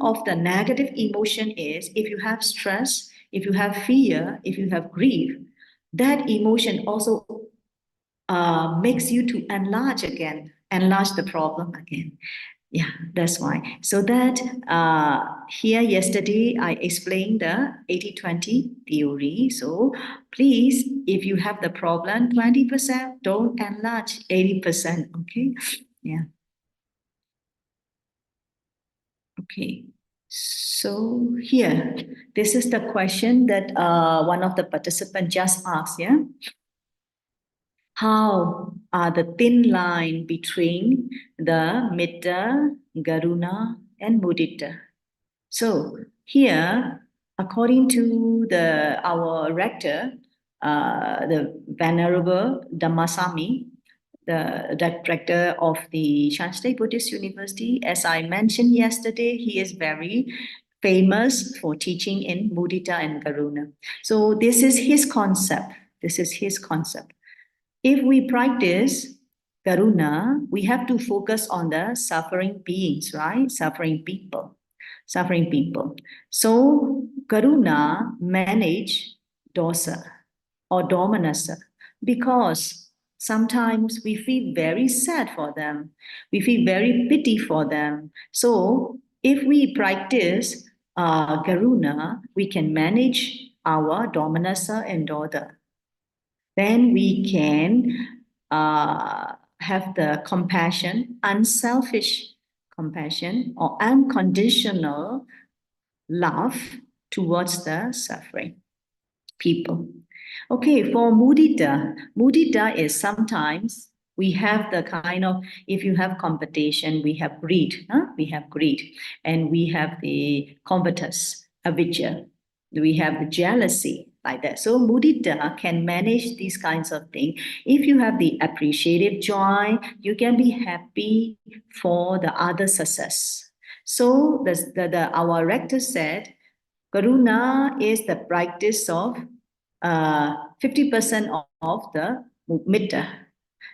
of the negative emotion is, if you have stress, if you have fear, if you have grief, that emotion also makes you to enlarge the problem again. Yeah, that's why. So that here yesterday I explained the 80-20 theory. So please, if you have the problem, 20%, don't enlarge 80%. Okay. Yeah. Okay. So here, this is the question that one of the participants just asked. Yeah. How are the thin line between the Metta, Karuna, and Mudita? So here, according to our rector, the Venerable Dhammasami, the director of the Shan State Buddhist University, as I mentioned yesterday, he is very famous for teaching in Mudita and Karuna. So this is his concept. If we practice Karuna, we have to focus on the suffering beings, right? Suffering people. So Karuna manage dosa or domanassa, because sometimes we feel very sad for them. We feel very pity for them. So if we practice Karuna, we can manage our Domanassa and Dodha. Then we can have the compassion, unselfish compassion or unconditional love towards the suffering people. Okay, for mudita, mudita is sometimes we have the kind of, if you have competition, we have greed, we have greed, and we have the covetous, avijja, we have the jealousy, like that. So mudita can manage these kinds of things. If you have the appreciative joy, you can be happy for the other success. So our rector said, Karuna is the practice of 50% of the metta.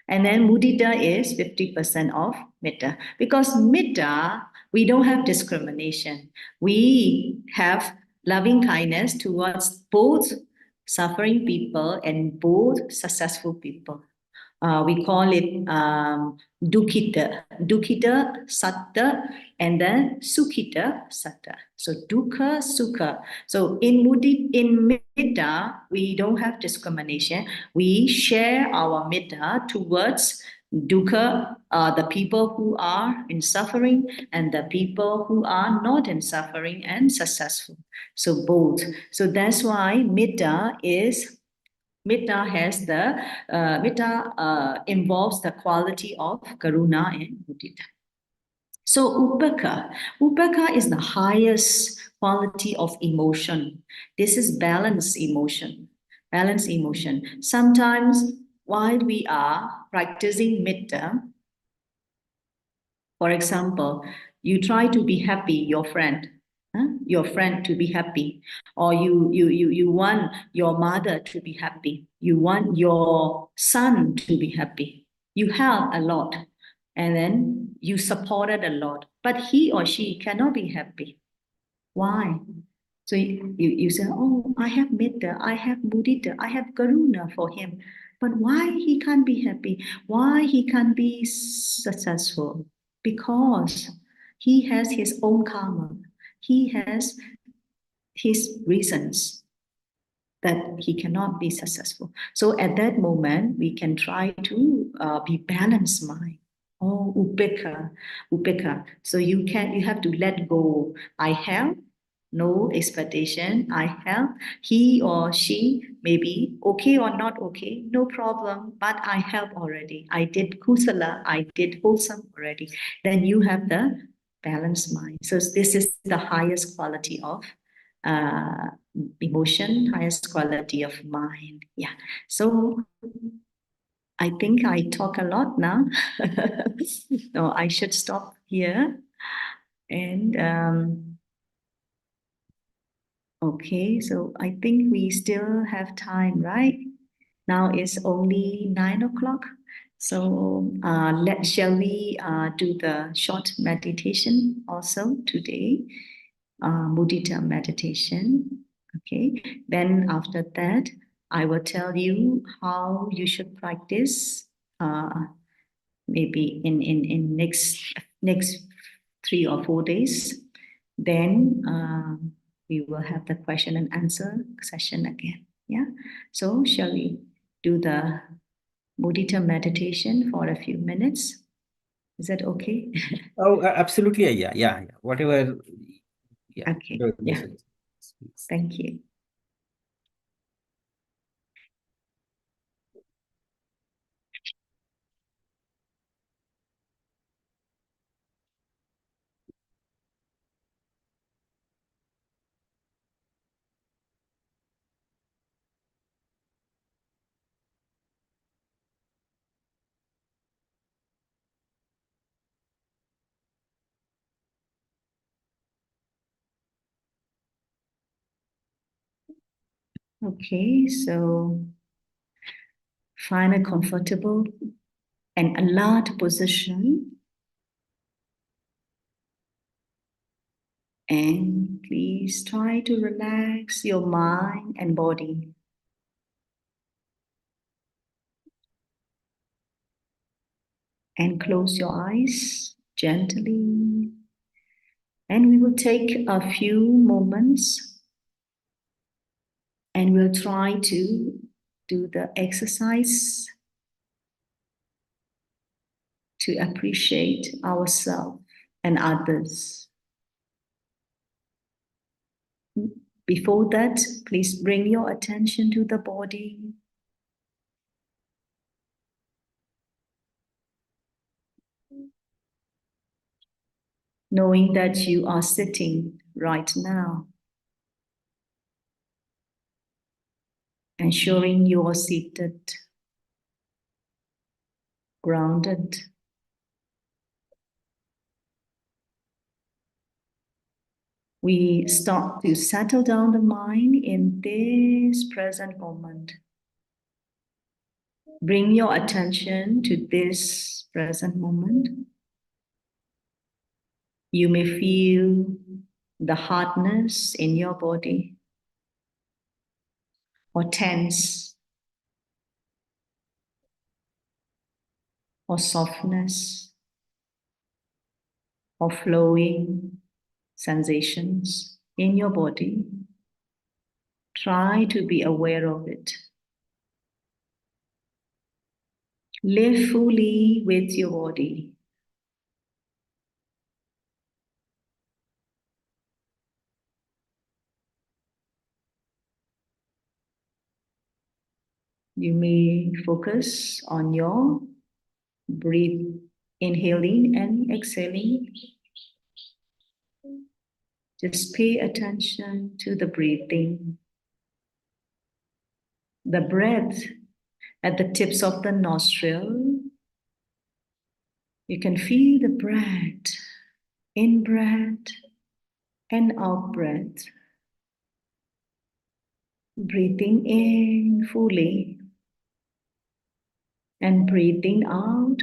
And then mudita is 50% of metta. Because metta, we don't have discrimination. We have loving kindness towards both suffering people and both successful people. We call it dukkita, satta, and then sukhita, satta. So dukkha, sukha. So in metta, we don't have discrimination. We share our metta towards dukkha, the people who are in suffering, and the people who are not in suffering and successful. So both. So that's why metta has the metta involves the quality of karuna and mudita. So upeka is the highest quality of emotion. This is balanced emotion. Balanced emotion. Sometimes while we are practicing metta, for example, you try to be happy, your friend to be happy, or you want your mother to be happy, you want your son to be happy, you help a lot, and then you supported a lot, but he or she cannot be happy. Why? So you say, oh, I have metta, I have mudita, I have karuna for him, but why he can't be happy, why he can't be successful? Because he has his own karma. He has his reasons that he cannot be successful. So at that moment, we can try to be balanced mind. Oh, upeka. So you have to let go. I have no expectation. I have. He or she may be okay or not okay, no problem. But I have already. I did kusala. I did wholesome already. Then you have the balanced mind. So this is the highest quality of emotion, highest quality of mind. Yeah. So I think I talk a lot now. No, I should stop here. And okay, so I think we still have time, right? Now it's only 9 o'clock. So shall we do the short meditation also today? Mudita meditation. Okay, then after that, I will tell you how you should practice. Maybe in next 3 or 4 days. Then we will have the question and answer session again. Yeah. So shall we do the Mudita meditation for a few minutes? Is that okay? Oh, absolutely. Yeah. Whatever. Yeah. Okay. Yeah. Thank you. Okay, so find a comfortable and alert position. And please try to relax your mind and body. And close your eyes gently. And we will take a few moments and we'll try to do the exercise to appreciate ourselves and others. Before that, please bring your attention to the body. Knowing that you are sitting right now. Ensuring you are seated, grounded. We start to settle down the mind in this present moment. Bring your attention to this present moment. You may feel the hardness in your body or tense or softness or flowing sensations in your body. Try to be aware of it. Live fully with your body. You may focus on your breath, inhaling and exhaling. Just pay attention to the breathing. The breath at the tips of the nostril. You can feel the breath, in breath and out breath. Breathing in fully and breathing out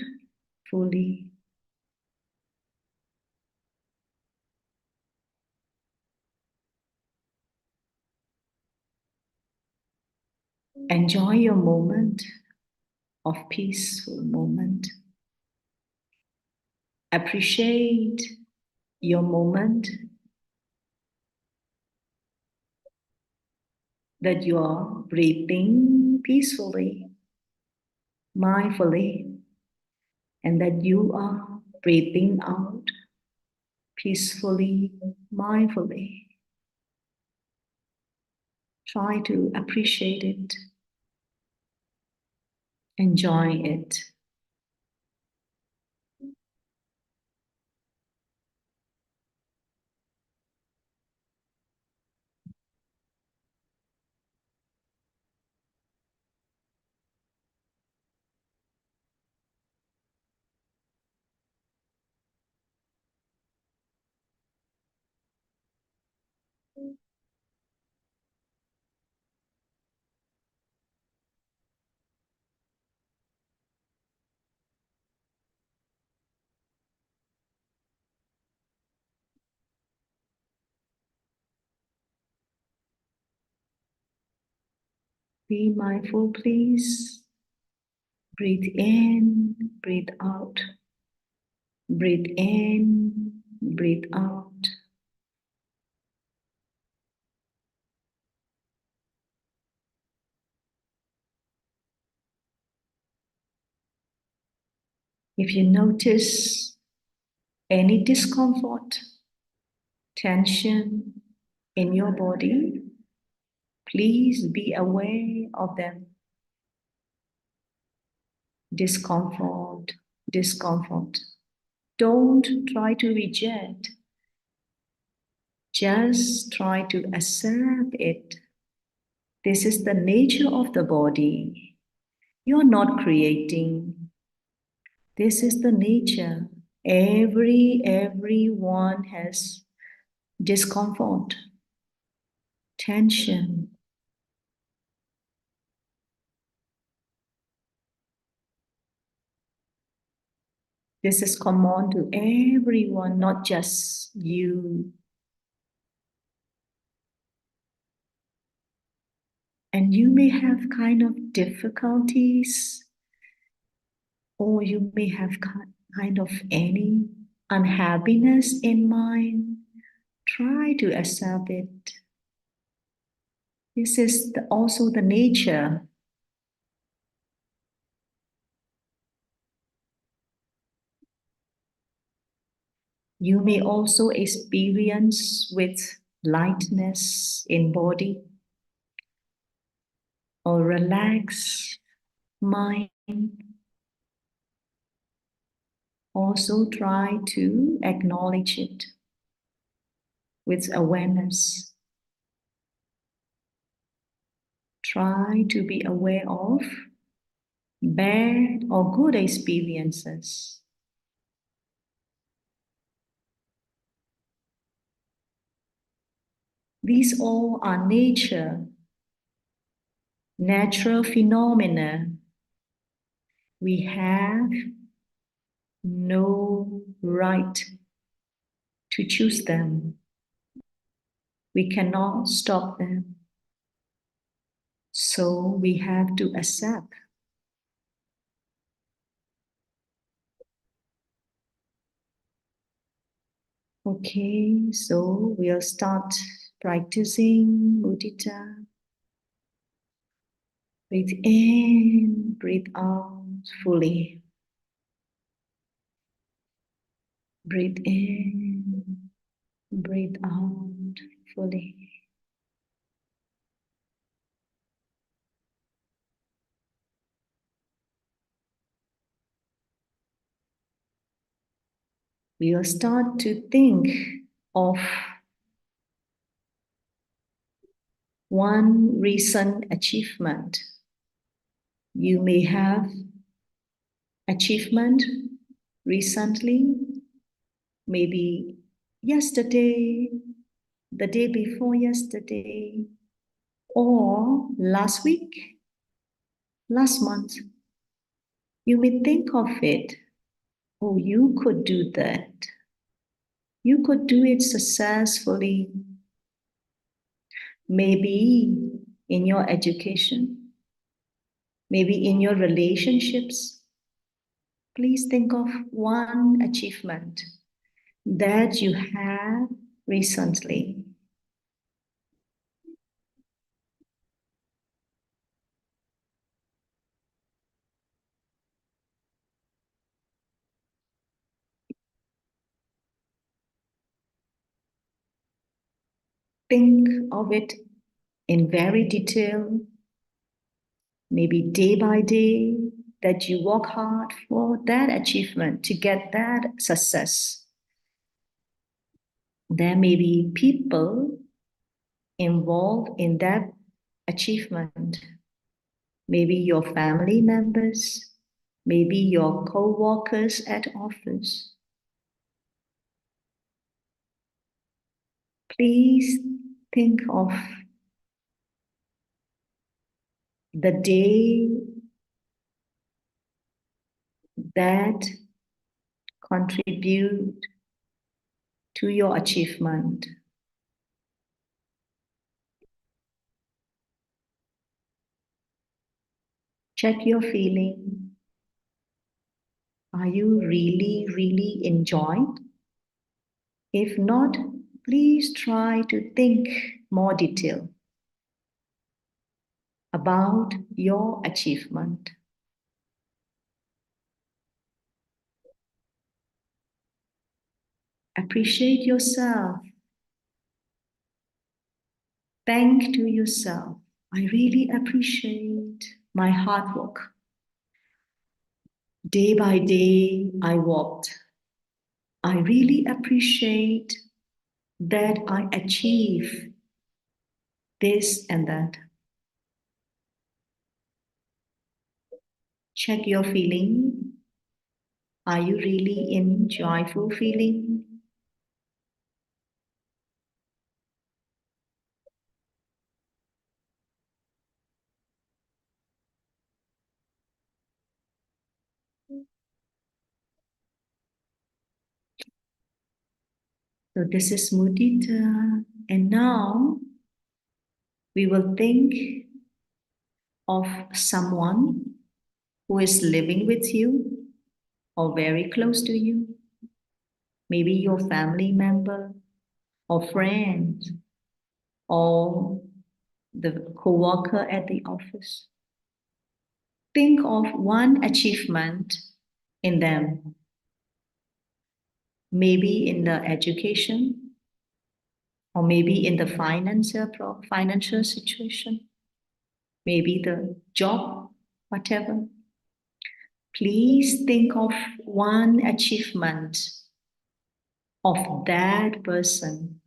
fully. Enjoy your moment of peaceful moment. Appreciate your moment that you are breathing peacefully, mindfully, and that you are breathing out peacefully, mindfully. Try to appreciate it. Enjoy it. Be mindful, please. Breathe in, breathe out. Breathe in, breathe out. If you notice any discomfort, tension in your body, please be aware of them. Discomfort, discomfort. Don't try to reject. Just try to accept it. This is the nature of the body. You're not creating. This is the nature. Everyone has discomfort, tension. This is common to everyone, not just you. And you may have kind of difficulties, or you may have kind of any unhappiness in mind. Try to accept it. This is also the nature. You may also experience with lightness in body or relaxed mind. Also try to acknowledge it with awareness. Try to be aware of bad or good experiences. These all are natural phenomena. We have no right to choose them. We cannot stop them. So we have to accept. Okay, so we'll start practicing mudita. Breathe in, breathe out fully. Breathe in, breathe out fully. We will start to think of one recent achievement. You may have achievement recently, maybe yesterday, the day before yesterday, or last week, last month. You may think of it. Oh, you could do that. You could do it successfully. Maybe in your education, maybe in your relationships. Please think of one achievement that you had recently. Think of it in very detail, maybe day by day, that you work hard for that achievement to get that success. There may be people involved in that achievement. Maybe your family members, maybe your co-workers at office. Please think of the day that contribute to your achievement. Check your feeling. Are you really enjoying? If not, please try to think more detail about your achievement. Appreciate yourself. Thank to yourself. I really appreciate my hard work. Day by day, I walked. I really appreciate that I achieve this and that. Check your feeling. Are you really in joyful feeling? So this is mudita. And now we will think of someone who is living with you or very close to you. Maybe your family member, or friends, or the co-worker at the office. Think of one achievement in them. Maybe in the education, or maybe in the financial situation, maybe the job, whatever. Please think of one achievement of that person.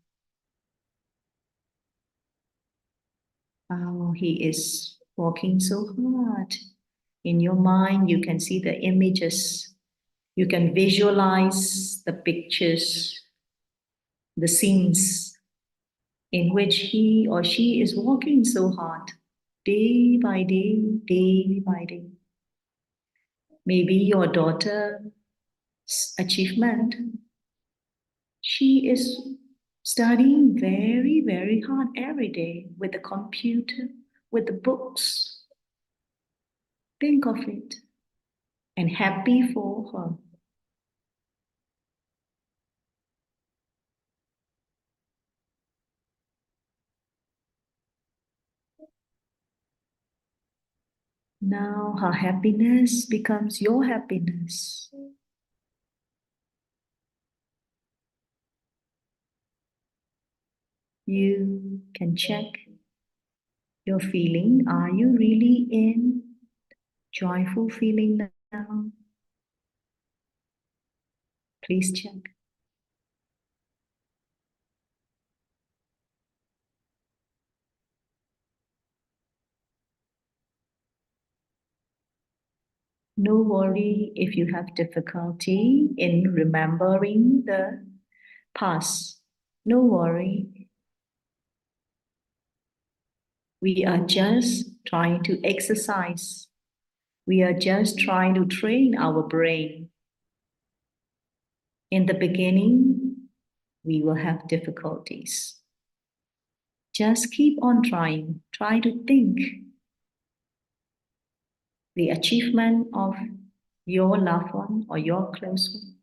Oh, he is working so hard. In your mind, you can see the images. You can visualize the pictures, the scenes in which he or she is working so hard, day by day, day by day. Maybe your daughter's achievement, she is studying very, very hard every day with the computer, with the books. Think of it and happy for her. Now her happiness becomes your happiness. You can check your feeling. Are you really in joyful feeling now? Please check. No worry if you have difficulty in remembering the past. No worry. We are just trying to exercise. We are just trying to train our brain. In the beginning, we will have difficulties. Just keep on trying. Try to think the achievement of your loved one or your close one.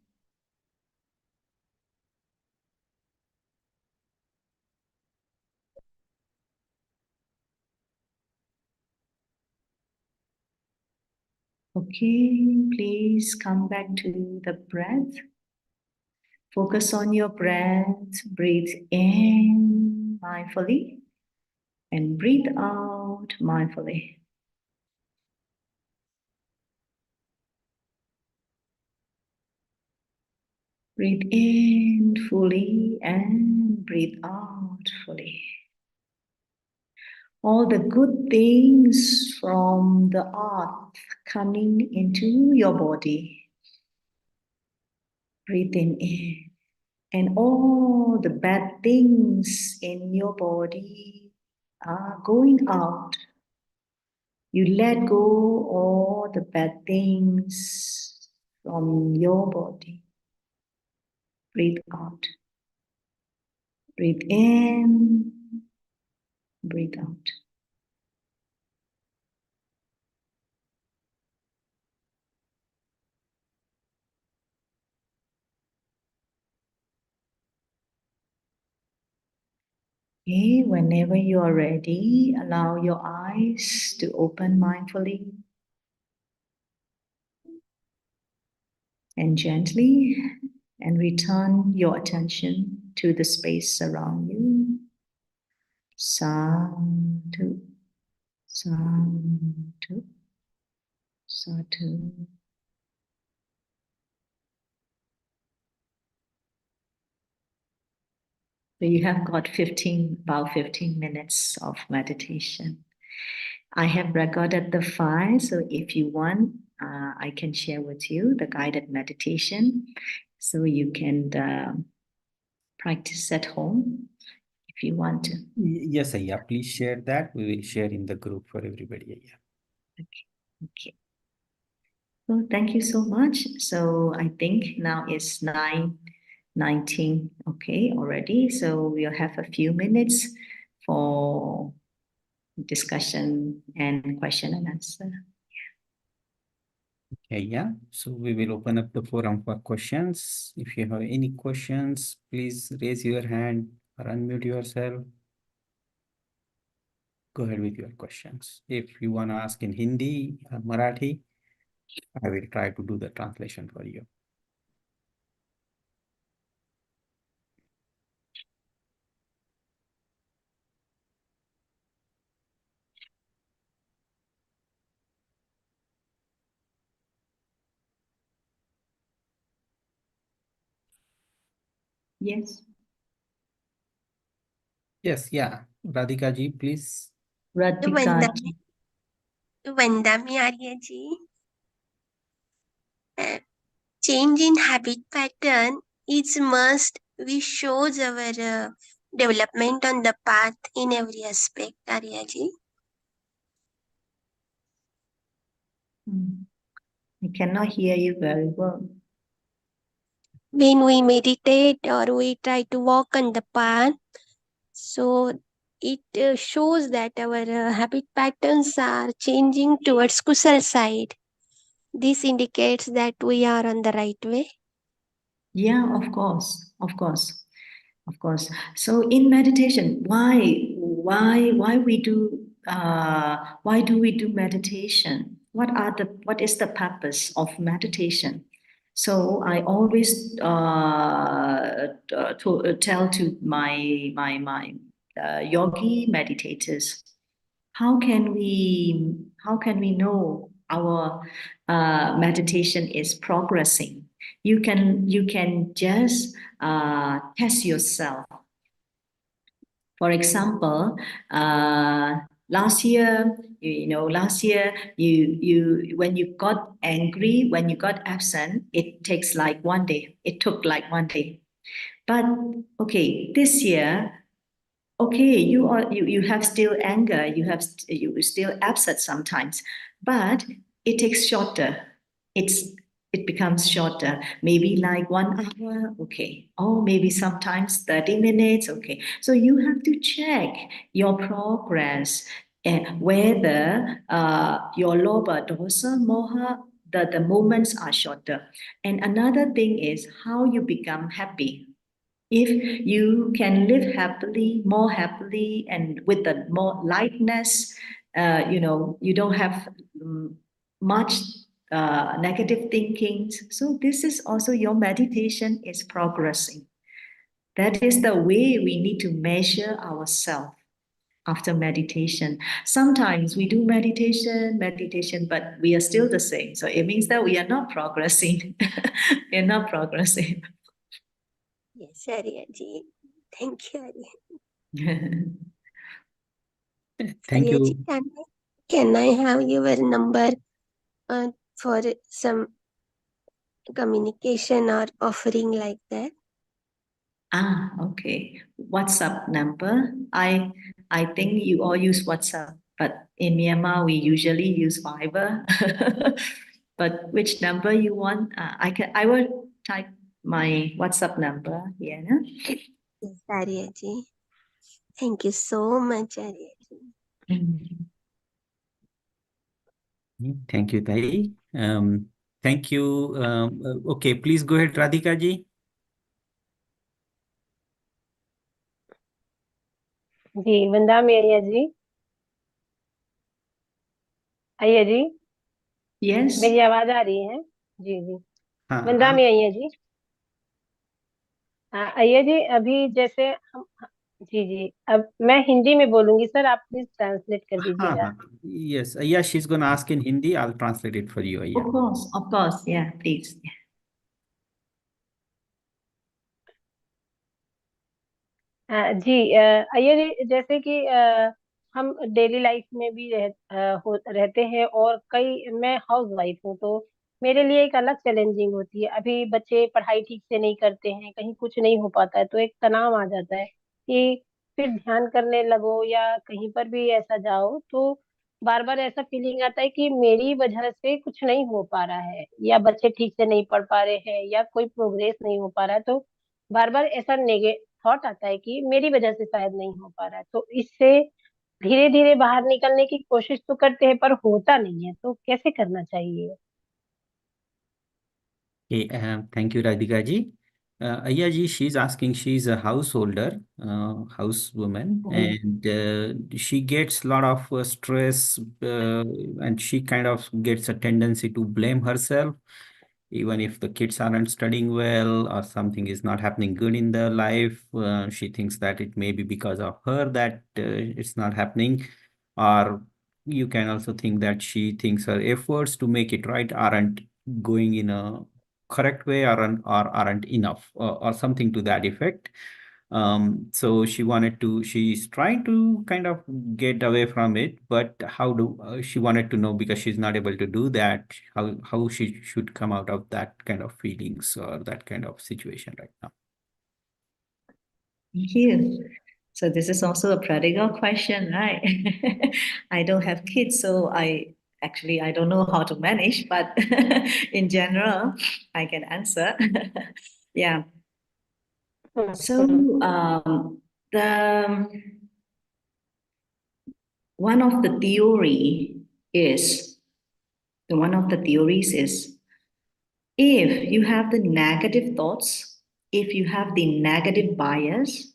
Okay, please come back to the breath. Focus on your breath. Breathe in mindfully and breathe out mindfully. Breathe in fully and breathe out fully. All the good things from the earth coming into your body. Breathe in. And all the bad things in your body are going out. You let go all the bad things from your body. Breathe out. Breathe in. Breathe out. Okay, whenever you are ready, allow your eyes to open mindfully. And gently, and return your attention to the space around you. Sadhu, sadhu, sadhu. So you have got about 15 minutes of meditation. I have recorded the file, so if you want, I can share with you the guided meditation, so you can practice at home if you want to. Yes, Ayya, please share that. We will share in the group for everybody, Ayya. Okay. Well, thank you so much. So I think now it's 9:19, okay, already. So we'll have a few minutes for discussion and question and answer. Okay, yeah. So we will open up the forum for questions. If you have any questions, please raise your hand or unmute yourself. Go ahead with your questions. If you want to ask in Hindi or Marathi, I will try to do the translation for you. Yes. Yes, yeah. Radhika ji, please. Radhika. Vandami Arya ji. Change in habit pattern is must. We shows our development on the path in every aspect, Arya ji. I cannot hear you very well. When we meditate or we try to walk on the path, so it shows that our habit patterns are changing towards kusal side. This indicates that we are on the right way. Yeah, of course, of course, of course. So in meditation, why we do why do we do meditation? What is the purpose of meditation? So I always tell to my yogi meditators, how can we know our meditation is progressing? You can just test yourself. For example, last year you when you got angry, when you got absent, it takes like 1 day. It took like 1 day. But okay, this year, okay, you have still anger, you still upset sometimes, but it takes shorter. It becomes shorter, maybe like 1 hour, okay, or maybe sometimes 30 minutes, okay. So you have to check your progress and whether your loba, dosa, moha, the moments are shorter. And another thing is how you become happy. If you can live happily, more happily, and with a more lightness, you don't have much negative thinkings. So this is also your meditation is progressing. That is the way we need to measure ourselves after meditation. Sometimes we do meditation, but we are still the same. So it means that we are not progressing. We are not progressing. Yes, Arya ji. Thank you, Arya. Thank Arya you. ji, can I have your number for some communication or offering like that? Okay. WhatsApp number. I think you all use WhatsApp, but in Myanmar we usually use Viber. But which number you want? I will type my WhatsApp number here. No? Yes, Arya ji. Thank you so much, Arya ji. Thank you, Thai. Thank you. Okay, please go ahead, Radhika ji. जी वंदामी अय्या जी अय्या जी Yes. मेरी आवाज आ रही है जी जी हाँ, वंदामी अय्या जी अय्या जी अभी जैसे हम जी जी अब मैं हिंदी में बोलूंगी सर आप प्लीज ट्रांसलेट कर दीजिएगा Yes, yeah, she's gonna ask in Hindi. I'll translate it for you, Ayya. Of course. Yeah, please. जी अय्या जी जैसे कि हम डेली लाइफ में भी रहते हैं और मैं हाउस वाइफ हूँ तो मेरे लिए एक अलग चैलेंजिंग होती है अभी बच्चे पढ़ाई ठीक से नहीं करते हैं कहीं कुछ नहीं हो पाता है तो एक तनाव आ जाता है कि फिर ध्यान करने लगो या कहीं पर भी ऐसा जाओ तो बार बार ऐसा फीलिंग आता है कि मेरी वजह से कुछ नहीं हो पा रहा है या बच्चे ठीक से नहीं पढ़ पा रहे हैं या कोई प्रोग्रेस नहीं हो पा रहा है तो बार बार ऐसा थॉट आता है कि मेरी वजह से शायद नहीं हो पा रहा है तो इससे धीरे धीरे बाहर निकलने की कोशिश तो करते हैं पर होता नहीं है तो कैसे करना चाहिए Okay, thank you, Radhika ji. Ayya ji, she's asking, she's a householder, housewoman, and she gets a lot of stress, and she kind of gets a tendency to blame herself, even if the kids aren't studying well or something is not happening good in their life. She thinks that it may be because of her that it's not happening, or you can also think that she thinks her efforts to make it right aren't going in a correct way, or aren't enough, or something to that effect. So she's trying to kind of get away from it, but how do she wanted to know, because she's not able to do that, how she should come out of that kind of feelings or that kind of situation right now. Thank you. So this is also a practical question, right? I don't have kids, so I don't know how to manage, but in general, I can answer. Yeah. So the one of the theories is, if you have the negative thoughts, if you have the negative bias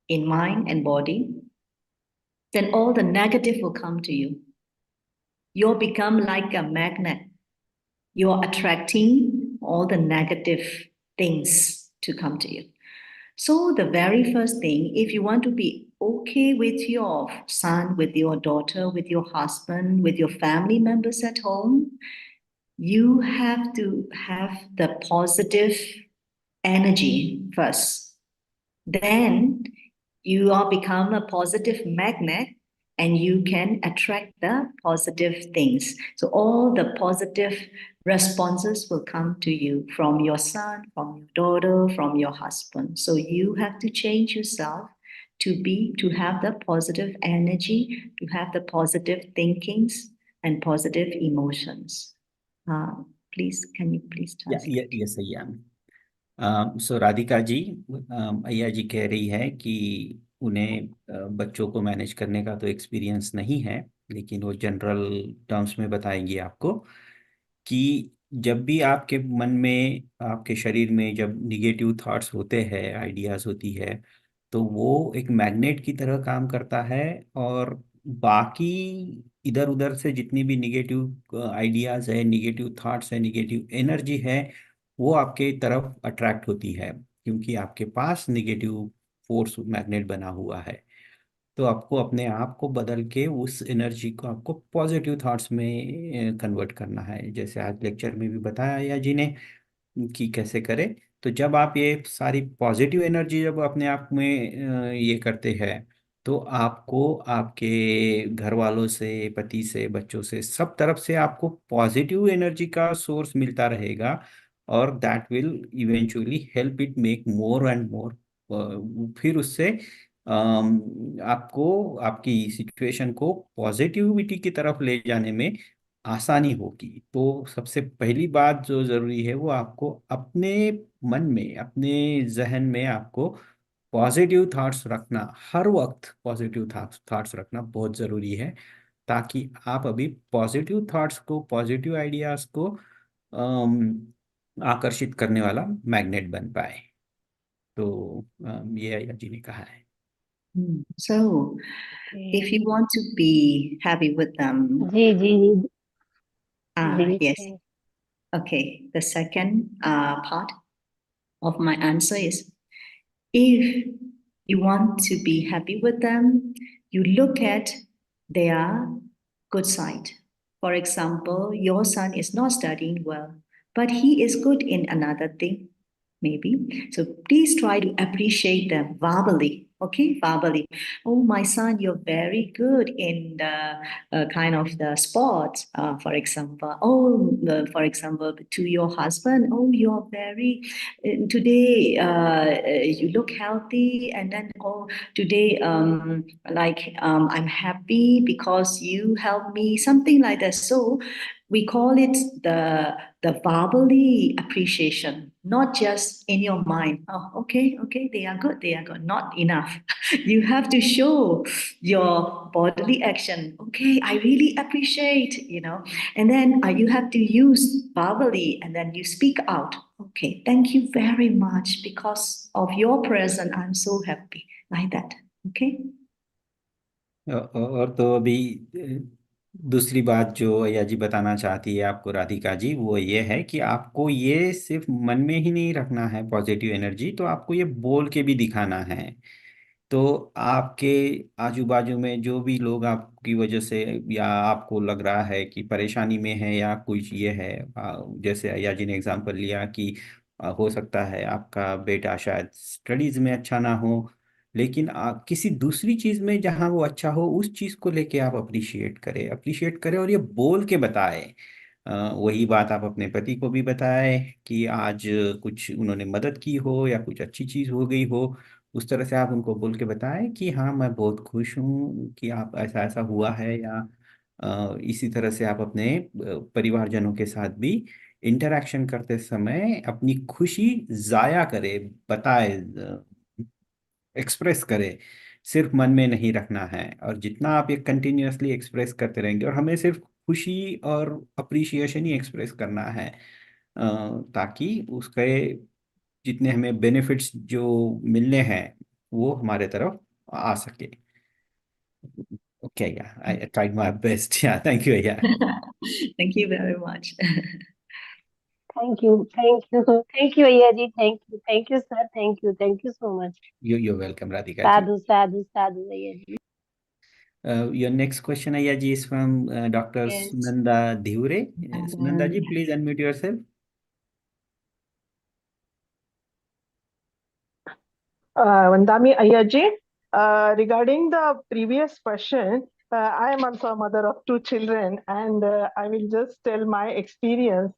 in mind and body, then all the negative will come to you. You'll become like a magnet. You're attracting all the negative things to come to you. So the very first thing, if you want to be okay with your son, with your daughter, with your husband, with your family members at home, you have to have the positive energy first. Then you all become a positive magnet, and you can attract the positive things. So all the positive responses will come to you from your son, from your daughter, from your husband. So you have to change yourself to have the positive energy, to have the positive thinkings and positive emotions. Please, can you please translate? Yes, I am. सो राधिका जी, अय्या जी कह रही है कि उन्हें बच्चों को manage करने का तो एक्सपीरियंस नहीं है, लेकिन वो जनरल टर्म्स में बताएंगी आपको कि जब भी आपके मन में, आपके शरीर में जब निगेटिव थॉट्स होते हैं, आइडियाज होती है, तो वो एक मैग्नेट की तरह काम करता है, और बाकी इधर उधर से जितनी भी निगेटिव आइडियाज है, निगेटिव थॉट्स है, निगेटिव एनर्जी है, वो आपके तरफ अट्रैक्ट होती है, क्योंकि आपके पास निगेटिव फोर्स मैग्नेट बना हुआ है। तो आपको अपने आप को बदल के उस एनर्जी को आपको पॉजिटिव थॉट्स में कन्वर्ट करना है, जैसे आज लेक्चर में भी बताया या जी ने कि कैसे करें। तो जब आप ये सारी पॉजिटिव एनर्जी जब अपने आप में ये करते हैं, तो आपको आपके घर वालों से, पति से, बच्चों से, सब तरफ से आपको पॉजिटिव एनर्जी का सोर्स मिलता रहेगा, और that will eventually help it make more and more. फिर उससे आपको आपकी सिचुएशन को पॉजिटिविटी की तरफ ले जाने में आसानी होगी। तो सबसे पहली बात जो जरूरी है, वो आपको अपने मन में, अपने जहन में आपको पॉजिटिव थॉट्स रखना, हर वक्त पॉजिटिव थॉट्स रखना बहुत जरूरी है, ताकि आप अभी पॉजिटिव थॉट्स को, पॉजिटिव आइडियाज को आकर्षित करने वाला मैग्नेट बन पाए। तो ये अय्या जी ने कहा है। So, if you want to be happy with them, yes. Okay, the second part of my answer is, if you want to be happy with them, you look at their good side. For example, your son is not studying well, but he is good in another thing, maybe. So please try to appreciate them verbally. Okay, verbally. Oh, my son, you're very good in the kind of the sports, for example. Oh, for example, to your husband, oh, you're very, today you look healthy. And then, oh, today, I'm happy because you helped me, something like that. So We call it the verbally appreciation, not just in your mind. Oh, okay, they are good. Not enough. You have to show your bodily action. Okay, I really appreciate, and then you have to use verbally, and then you speak out. Okay, thank you very much. Because of your presence, I'm so happy. Like that. Okay. और तो अभी दूसरी बात जो अय्या जी बताना चाहती है आपको राधिका जी, वो ये है कि आपको ये सिर्फ मन में ही नहीं रखना है पॉजिटिव एनर्जी, तो आपको ये बोल के भी दिखाना है। तो आपके आजू बाजू में जो भी लोग आपकी वजह से या आपको लग रहा है कि परेशानी में है या कुछ ये है, जैसे अय्या जी ने एग्जांपल लिया कि हो सकता है आपका बेटा शायद स्टडीज में अच्छा ना हो, लेकिन आप किसी दूसरी चीज में जहां वो अच्छा हो उस चीज को लेके आप अप्रिशिएट करें और ये बोल के बताएं। वही बात आप अपने पति को भी बताएं कि आज कुछ उन्होंने मदद की हो या कुछ अच्छी चीज हो गई हो, उस तरह से आप उनको बोल के बताएं कि हाँ मैं बहुत खुश हूँ कि आप ऐसा ऐसा हुआ है, या इसी तरह से आप अपने परिवारजनों के साथ भी इंटरैक्शन करते समय अपनी खुशी जाया करे, बताए, एक्सप्रेस करे, सिर्फ मन में नहीं रखना है। और जितना आप ये कंटिन्यूअसली एक्सप्रेस करते रहेंगे, और हमें सिर्फ खुशी और अप्रिशिएशन ही एक्सप्रेस करना है, ताकि उसके जितने हमें बेनिफिट्स जो मिलने हैं वो हमारे तरफ आ सके। ओके, या आई ट्राइड माय बेस्ट। या थैंक यू या Thank you very much. Thank you, Ayya ji. Thank you, sir. Thank you so much. you're welcome, Radhika ji. Sadhu, Ayya ji. Your next question, Ayya ji, is from Dr. Yes. Sunanda Dhiure. Sunanda ji, please unmute yourself. Vandami Ayya ji, regarding the previous question, I am also a mother of 2 children, and I will just tell my experience.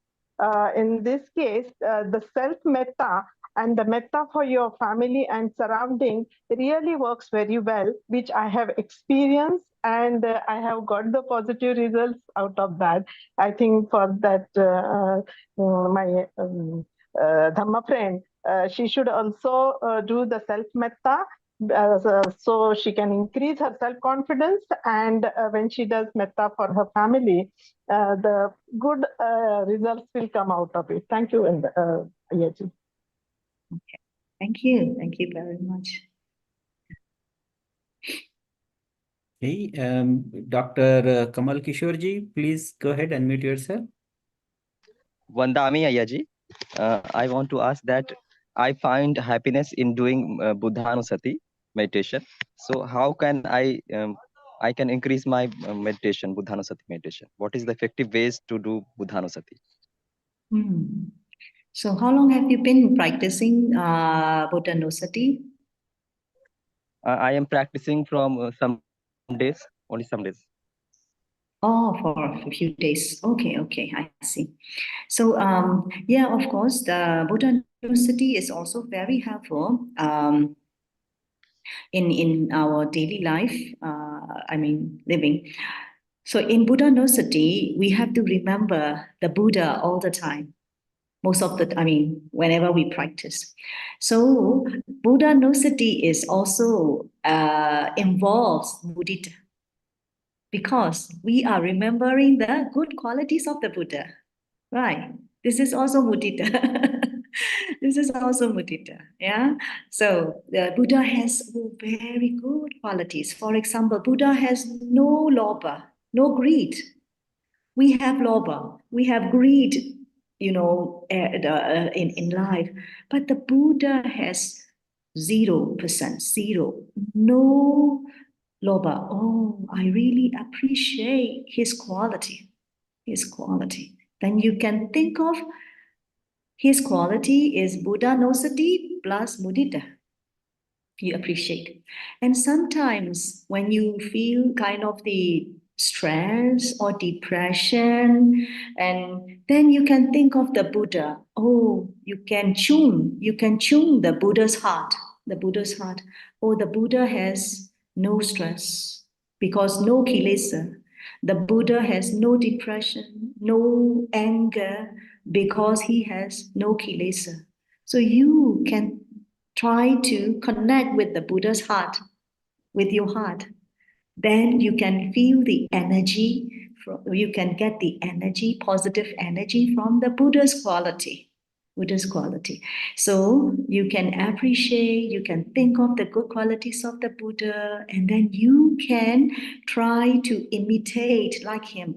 In this case, the self-metta and the metta for your family and surrounding really works very well, which I have experienced, and I have got the positive results out of that. I think for that, my Dhamma friend, she should also do the self-metta, so she can increase her self-confidence, and when she does metta for her family, the good results will come out of it. Thank you, Ayya ji. Okay. Thank you very much. Okay, Dr. Kamal Kishore ji, please go ahead, unmute yourself. Vandami Ayya ji, I want to ask that I find happiness in doing Buddhanusati meditation. So how can I can increase my meditation, Buddhanusati meditation? What is the effective ways to do Buddhanusati? So how long have you been practicing Buddhanusati? I am practicing from some days, only some days. Oh, for a few days. Okay, I see. So, yeah, of course, the Buddhanusati is also very helpful in our daily life, living. So in Buddhanusati, we have to remember the Buddha all the time. Whenever we practice. So Buddhanusati is also involves Mudita, because we are remembering the good qualities of the Buddha, right? This is also Mudita. This is also Mudita, yeah? So the Buddha has very good qualities. For example, Buddha has no lobha, no greed. We have lobha, we have greed, in life. But the Buddha has 0%, no lobha. Oh, I really appreciate his quality. Then you can think of his quality is Buddhanusati plus Mudita. You appreciate. And sometimes when you feel kind of the stress or depression, and then you can think of the Buddha. Oh, you can tune the Buddha's heart. Oh, the Buddha has no stress because no kilesa. The Buddha has no depression, no anger, because he has no kilesa. So you can try to connect with the Buddha's heart, with your heart. Then you can feel the energy, you can get the energy, positive energy from the Buddha's quality. Buddha's quality. So you can appreciate, you can think of the good qualities of the Buddha, and then you can try to imitate like him.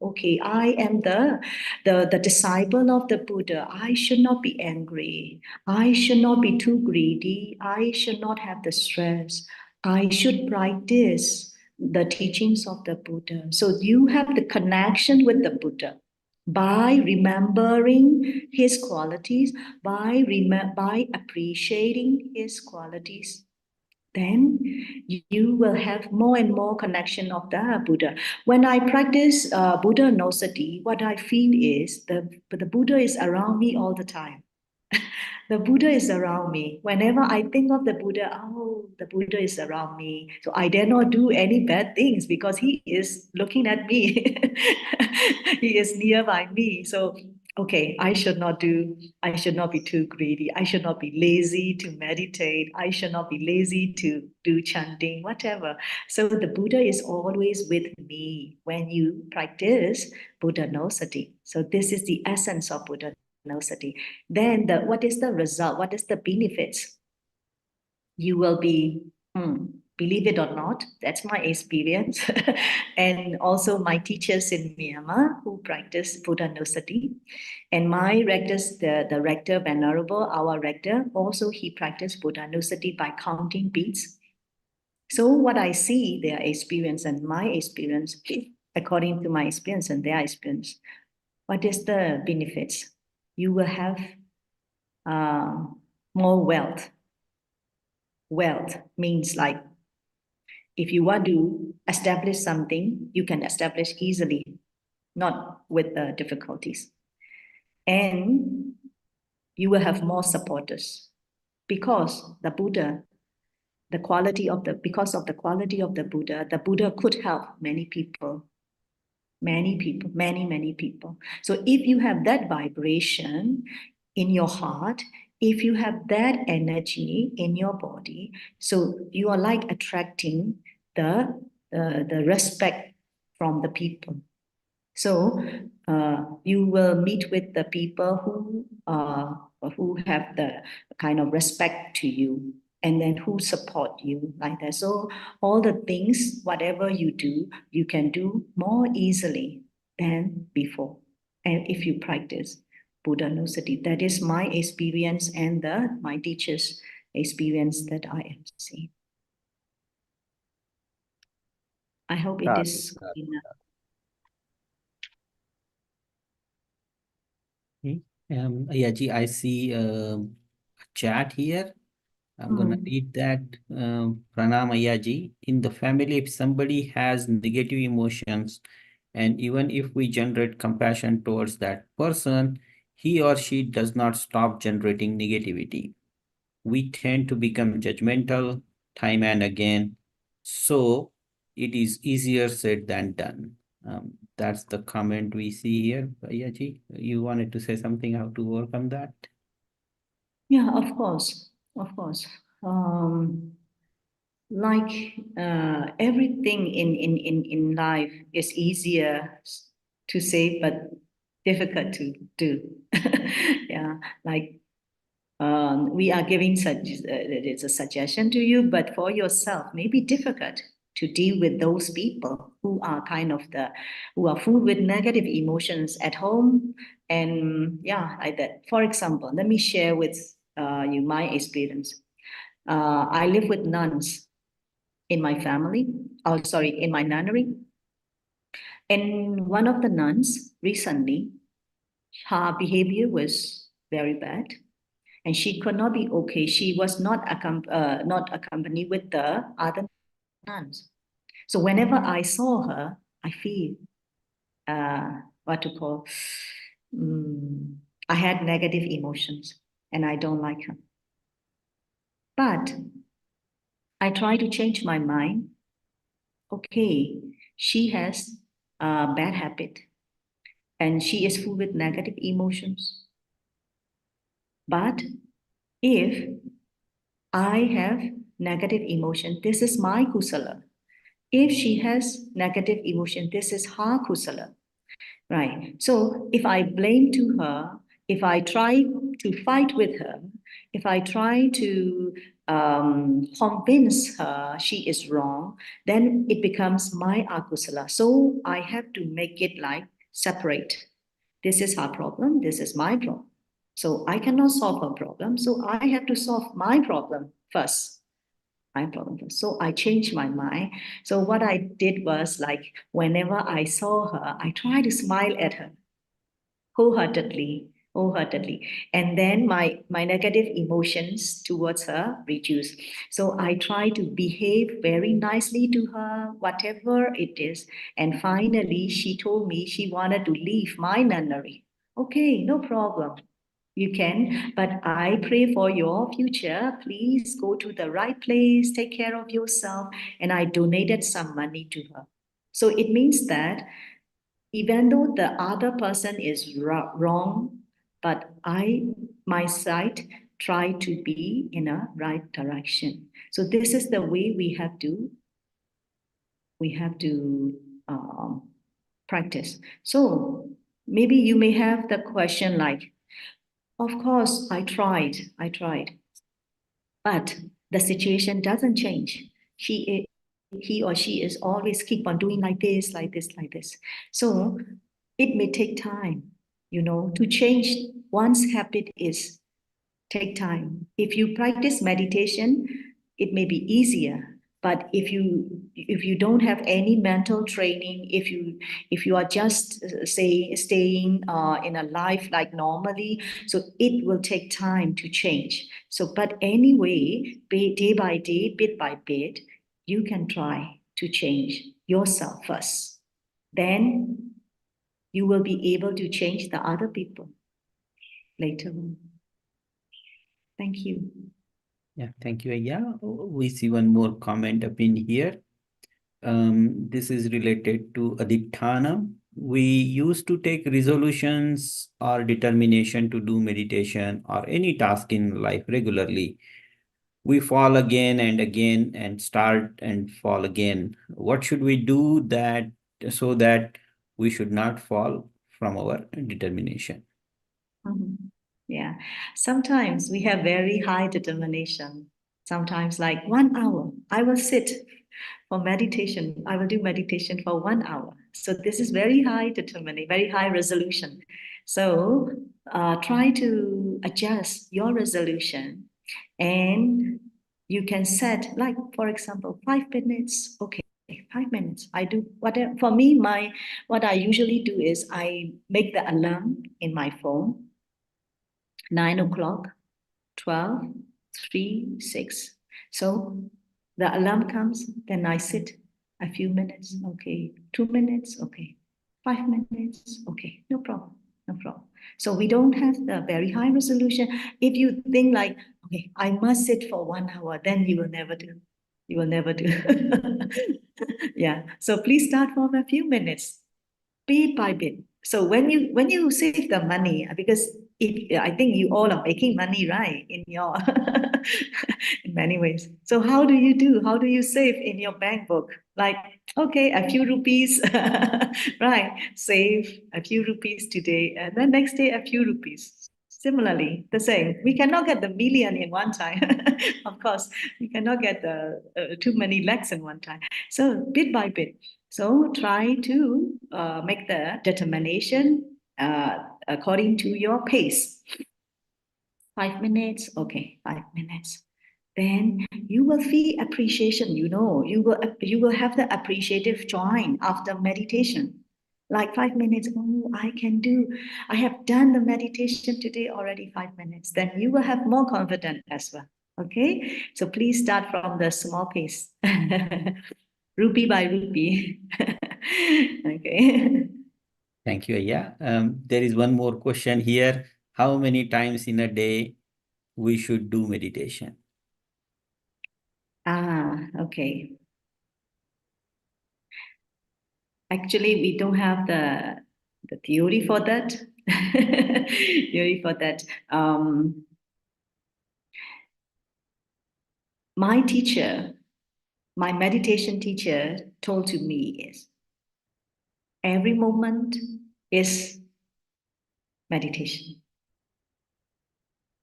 Okay, I am the disciple of the Buddha. I should not be angry. I should not be too greedy. I should not have the stress. I should practice the teachings of the Buddha. So you have the connection with the Buddha by remembering his qualities, by appreciating his qualities. Then you will have more and more connection of the Buddha. When I practice Buddha no Sati, what I feel is the Buddha is around me all the time. The Buddha is around me. Whenever I think of the Buddha, the Buddha is around me. So I dare not do any bad things because he is looking at me. He is nearby me. So, okay, I should not be too greedy. I should not be lazy to meditate. I should not be lazy to do chanting, whatever. So the Buddha is always with me when you practice Buddha no Sati. So this is the essence of Buddha no Sati. Then what is the result? What is the benefits? You will be, believe it or not, that's my experience. And also my teachers in Myanmar who practice Buddha no Sati. And my rectors, the rector, Venerable, our rector, also he practiced Buddha no Sati by counting beads. So what I see, their experience and my experience, according to my experience and their experience, what is the benefits? You will have more wealth. Wealth means like if you want to establish something, you can establish easily, not with the difficulties. And you will have more supporters because the Buddha, because of the quality of the Buddha could help many people. Many people. So if you have that vibration in your heart, if you have that energy in your body, so you are like attracting the respect from the people. So you will meet with the people who have the kind of respect to you, and then who support you like that. So all the things, whatever you do, you can do more easily than before. And if you practice Buddha no Sati, that is my experience and my teacher's experience that I am seeing. I hope it is enough. Ayya, I see a chat here. I'm going to read that. Pranam Ayya. In the family, if somebody has negative emotions, and even if we generate compassion towards that person, he or she does not stop generating negativity. We tend to become judgmental time and again. So it is easier said than done. That's the comment we see here. Ayya, you wanted to say something how to overcome that? Yeah, of course. Like everything in life is easier to say but difficult to do. Yeah, like we are giving it's a suggestion to you, but for yourself, maybe difficult to deal with those people who are who are full with negative emotions at home. And yeah, like that. For example, let me share with you my experience. I live with nuns in my family, in my nunnery. And one of the nuns recently, her behavior was very bad and she could not be okay. She was not accompanied with the other nuns. So whenever I saw her, I feel, I had negative emotions and I don't like her. But I try to change my mind. Okay, she has bad habit, and she is full with negative emotions. But if I have negative emotion, this is my kusala. If she has negative emotion, this is her kusala. Right. So if I blame to her, if I try to fight with her, if I try to convince her she is wrong, then it becomes my akusala. So I have to make it like separate. This is her problem. This is my problem. So I cannot solve her problem. So I have to solve my problem first. So I changed my mind. So what I did was like, whenever I saw her, I tried to smile at her wholeheartedly. And then my negative emotions towards her reduced. So I try to behave very nicely to her, whatever it is. And finally, she told me she wanted to leave my nunnery. Okay, no problem. You can, but I pray for your future. Please go to the right place, take care of yourself. And I donated some money to her. So it means that even though the other person is wrong, but my side, try to be in a right direction. So this is the way we have to practice. So maybe you may have the question like, of course, I tried, but the situation doesn't change. He or she is always keep on doing like this. So it may take time, to change one's habit is take time. If you practice meditation, it may be easier. But if you don't have any mental training, if you are just staying in a life like normally, so it will take time to change. So, but anyway, day by day, bit by bit, you can try to change yourself first. Then you will be able to change the other people later on. Thank you. Yeah, thank you, Ayya. We see one more comment up in here. This is related to adipthana. We used to take resolutions or determination to do meditation or any task in life regularly. We fall again and again and start and fall again. What should we do that so that we should not fall from our determination? Yeah, sometimes we have very high determination. Sometimes like 1 hour, I will sit for meditation. I will do meditation for 1 hour. So this is very high determination, very high resolution. So try to adjust your resolution, and you can set like, for example, 5 minutes. Okay, 5 minutes. I do whatever. For me, what I usually do is I make the alarm in my phone. 9 o'clock, 12, 3, 6. So the alarm comes, then I sit a few minutes, okay, 2 minutes, okay, 5 minutes, okay, no problem. So we don't have the very high resolution. If you think like, okay, I must sit for 1 hour, then you will never do. Yeah, so please start from a few minutes, bit by bit. So when you save the money, because I think you all are making money, right, in your in many ways. So how do you save in your bank book? Like, okay, a few rupees, right? Save a few rupees today, and then next day a few rupees. Similarly, the same. We cannot get the million in one time. Of course, we cannot get the too many lakhs in one time. So bit by bit. So try to make the determination according to your pace. 5 minutes, okay, 5 minutes. Then you will feel appreciation. You will have the appreciative joy after meditation. Like 5 minutes, oh, I have done the meditation today already 5 minutes. Then you will have more confidence as well. Okay, so please start from the small pace. Rupee by rupee. Okay. Thank you, Ayya. There is one more question here. How many times in a day we should do meditation? Okay. Actually, we don't have the theory for that. Theory for that. My teacher, my meditation teacher, told to me is every moment is meditation,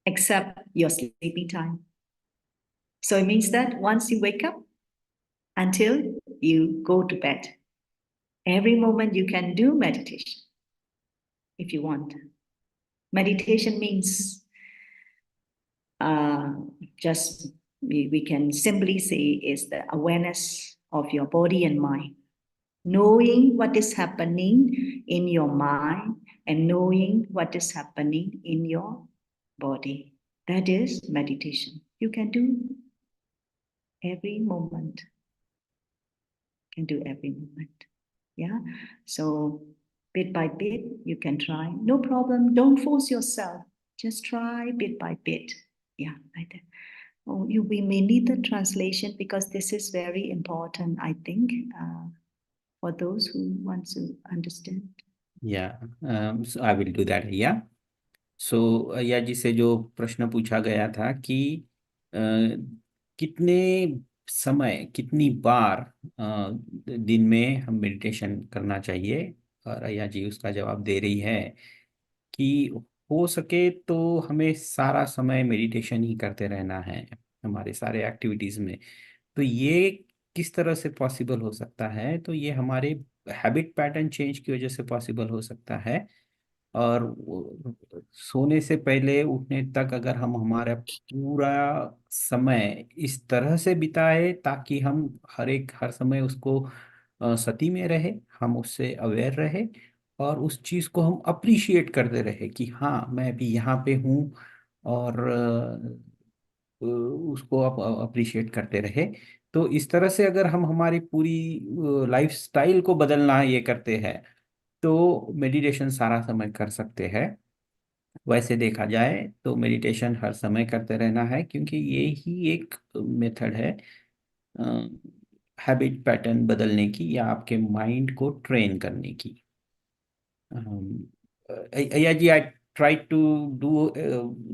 except your sleeping time. So it means that once you wake up until you go to bed, every moment you can do meditation if you want. Meditation means just we can simply say is the awareness of your body and mind, knowing what is happening in your mind and knowing what is happening in your body. That is meditation. You can do every moment. Can do every moment. Yeah. So bit by bit, you can try. No problem. Don't force yourself. Just try bit by bit. Yeah, like that. Oh, we may need the translation because this is very important, I think, for those who want to understand. Yeah, so I will do that. Yeah. So अय्या जी से जो प्रश्न पूछा गया था कि कितने समय, कितनी बार दिन में हम मेडिटेशन करना चाहिए, और अय्या जी उसका जवाब दे रही है कि हो सके तो हमें सारा समय मेडिटेशन ही करते रहना है हमारे सारे एक्टिविटीज में। तो ये किस तरह से पॉसिबल हो सकता है? तो ये हमारे हैबिट पैटर्न चेंज की वजह से पॉसिबल हो सकता है। और सोने से पहले उठने तक अगर हम हमारा पूरा समय इस तरह से बिताए ताकि हम हर समय उसको सती में रहे, हम उससे अवेयर रहे और उस चीज को हम अप्रिशिएट करते रहे कि हाँ मैं भी यहाँ पे हूँ, और उसको अप्रिशिएट करते रहे। तो इस तरह से अगर हम हमारी पूरी लाइफ स्टाइल को बदलना ये करते हैं तो मेडिटेशन सारा समय कर सकते हैं। वैसे देखा जाए तो मेडिटेशन हर समय करते रहना है, क्योंकि ये ही एक मेथड है हैबिट पैटर्न बदलने की या आपके माइंड को ट्रेन करने की। अय्या जी, आई tried to do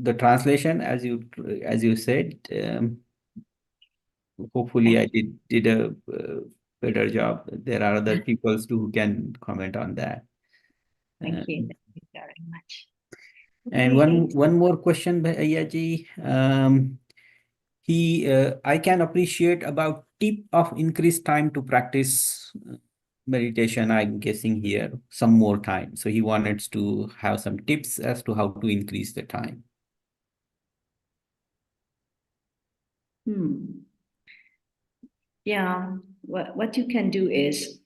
the translation as you said. Hopefully I did a better job. There are other people too who can comment on that. Thank you very much. And one more question, Ayya ji. I can appreciate about tip of increased time to practice meditation. I'm guessing here some more time. So he wanted to have some tips as to how to increase the time. Yeah, what you can do is,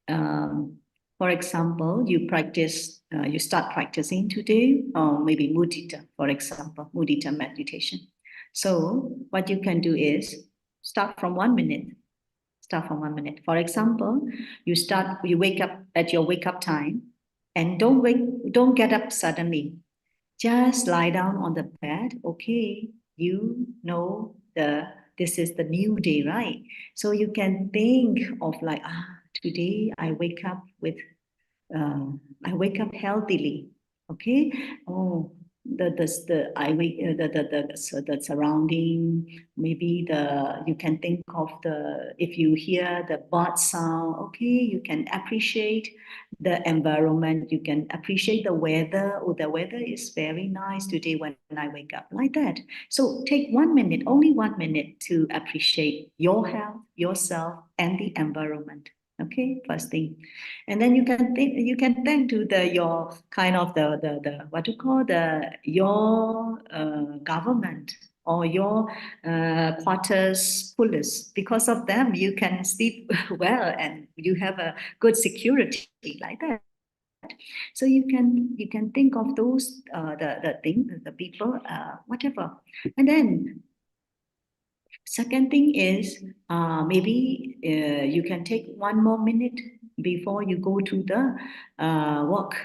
for example, you start practicing today, or maybe Mudita, for example, Mudita meditation. So what you can do is start from 1 minute. Start from 1 minute. For example, you wake up at your wake up time, and don't get up suddenly. Just lie down on the bed. Okay, you know this is the new day, right? So you can think of like, today I wake up healthily. Okay. Oh, the surrounding, maybe you can think of if you hear the bird sound, okay, you can appreciate the environment, you can appreciate the weather. Oh, the weather is very nice today when I wake up, like that. So take 1 minute, only 1 minute, to appreciate your health, yourself, and the environment. Okay, first thing. And then you can think to your kind of the what you call your government or your quarters police. Because of them, you can sleep well and you have a good security, like that. So you can think of those the people, whatever. And then second thing is, maybe you can take 1 more minute before you go to the work.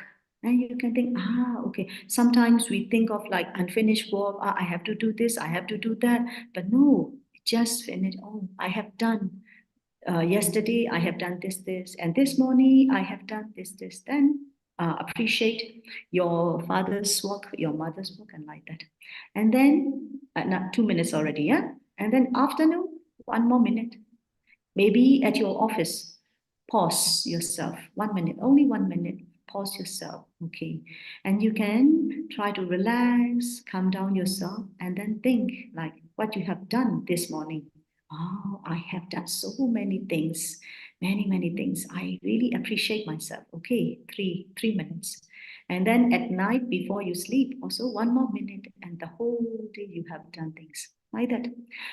And you can think, okay, sometimes we think of like unfinished work, I have to do this, I have to do that. But no, just finish. Oh, I have done yesterday I have done this, and this morning I have done this. Then appreciate your father's work, your mother's work, and like that. And then, not 2 minutes already, yeah? And then afternoon, 1 more minute. Maybe at your office, pause yourself, 1 minute, only 1 minute, pause yourself, okay? And you can try to relax, calm down yourself, and then think like what you have done this morning. Oh, I have done so many things, many things. I really appreciate myself. Okay, three minutes. And then at night before you sleep, also 1 more minute, and the whole day you have done things like that.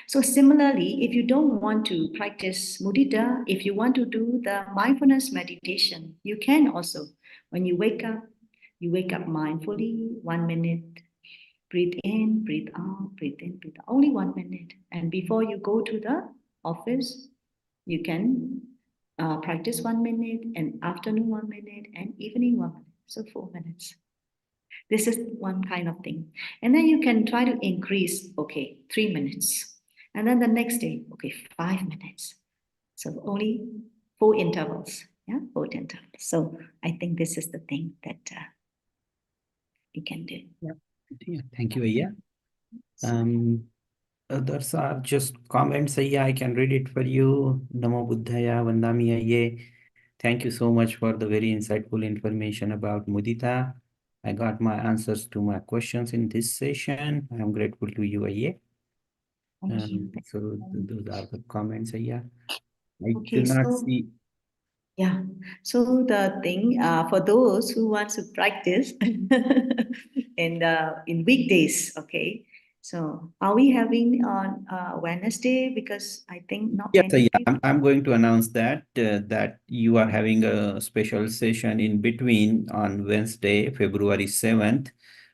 So similarly, if you don't want to practice mudita, if you want to do the mindfulness meditation, you can also. When you wake up mindfully, 1 minute. Breathe in, breathe out, breathe in, breathe out. Only 1 minute. And before you go to the office, you can practice 1 minute, and afternoon 1 minute, and evening 1 minute. So 4 minutes. This is one kind of thing. And then you can try to increase, okay, 3 minutes. And then the next day, okay, 5 minutes. So only 4 intervals. Yeah, 4 intervals. So I think this is the thing that we can do. Yeah, thank you, Ayya. Others are just comments, Ayya. I can read it for you. Namo Buddhaya, Vandami Ayya. Thank you so much for the very insightful information about mudita. I got my answers to my questions in this session. I am grateful to you, Ayya. So those are the comments, Ayya. I do not see. Yeah. So the thing for those who want to practice in weekdays, okay. So are we having on Wednesday? Because I think not. Yes, Ayya. I'm going to announce that that you are having a special session in between on Wednesday, February 7th,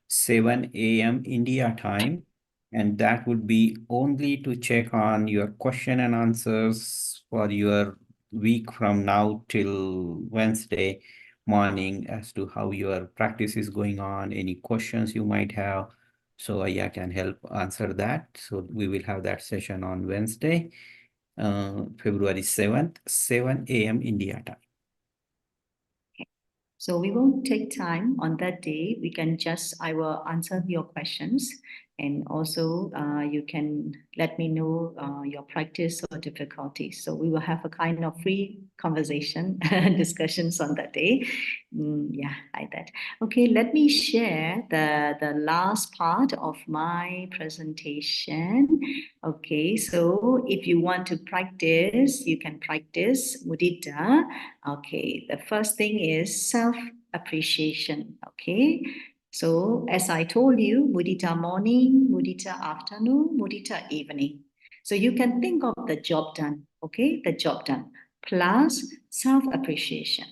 7 a.m. India time. And that would be only to check on your question and answers for your week from now till Wednesday morning as to how your practice is going on, any questions you might have. So Ayya can help answer that. So we will have that session on Wednesday, February 7th, 7 a.m. India time. So we won't take time on that day. I will answer your questions, and also you can let me know your practice or difficulties. So we will have a kind of free conversation and discussions on that day. Yeah, like that. Okay, let me share the last part of my presentation. Okay, so if you want to practice, you can practice mudita. Okay, the first thing is self-appreciation. Okay, so as I told you, mudita morning, mudita afternoon, mudita evening. So you can think of the job done, okay, the job done, plus self-appreciation.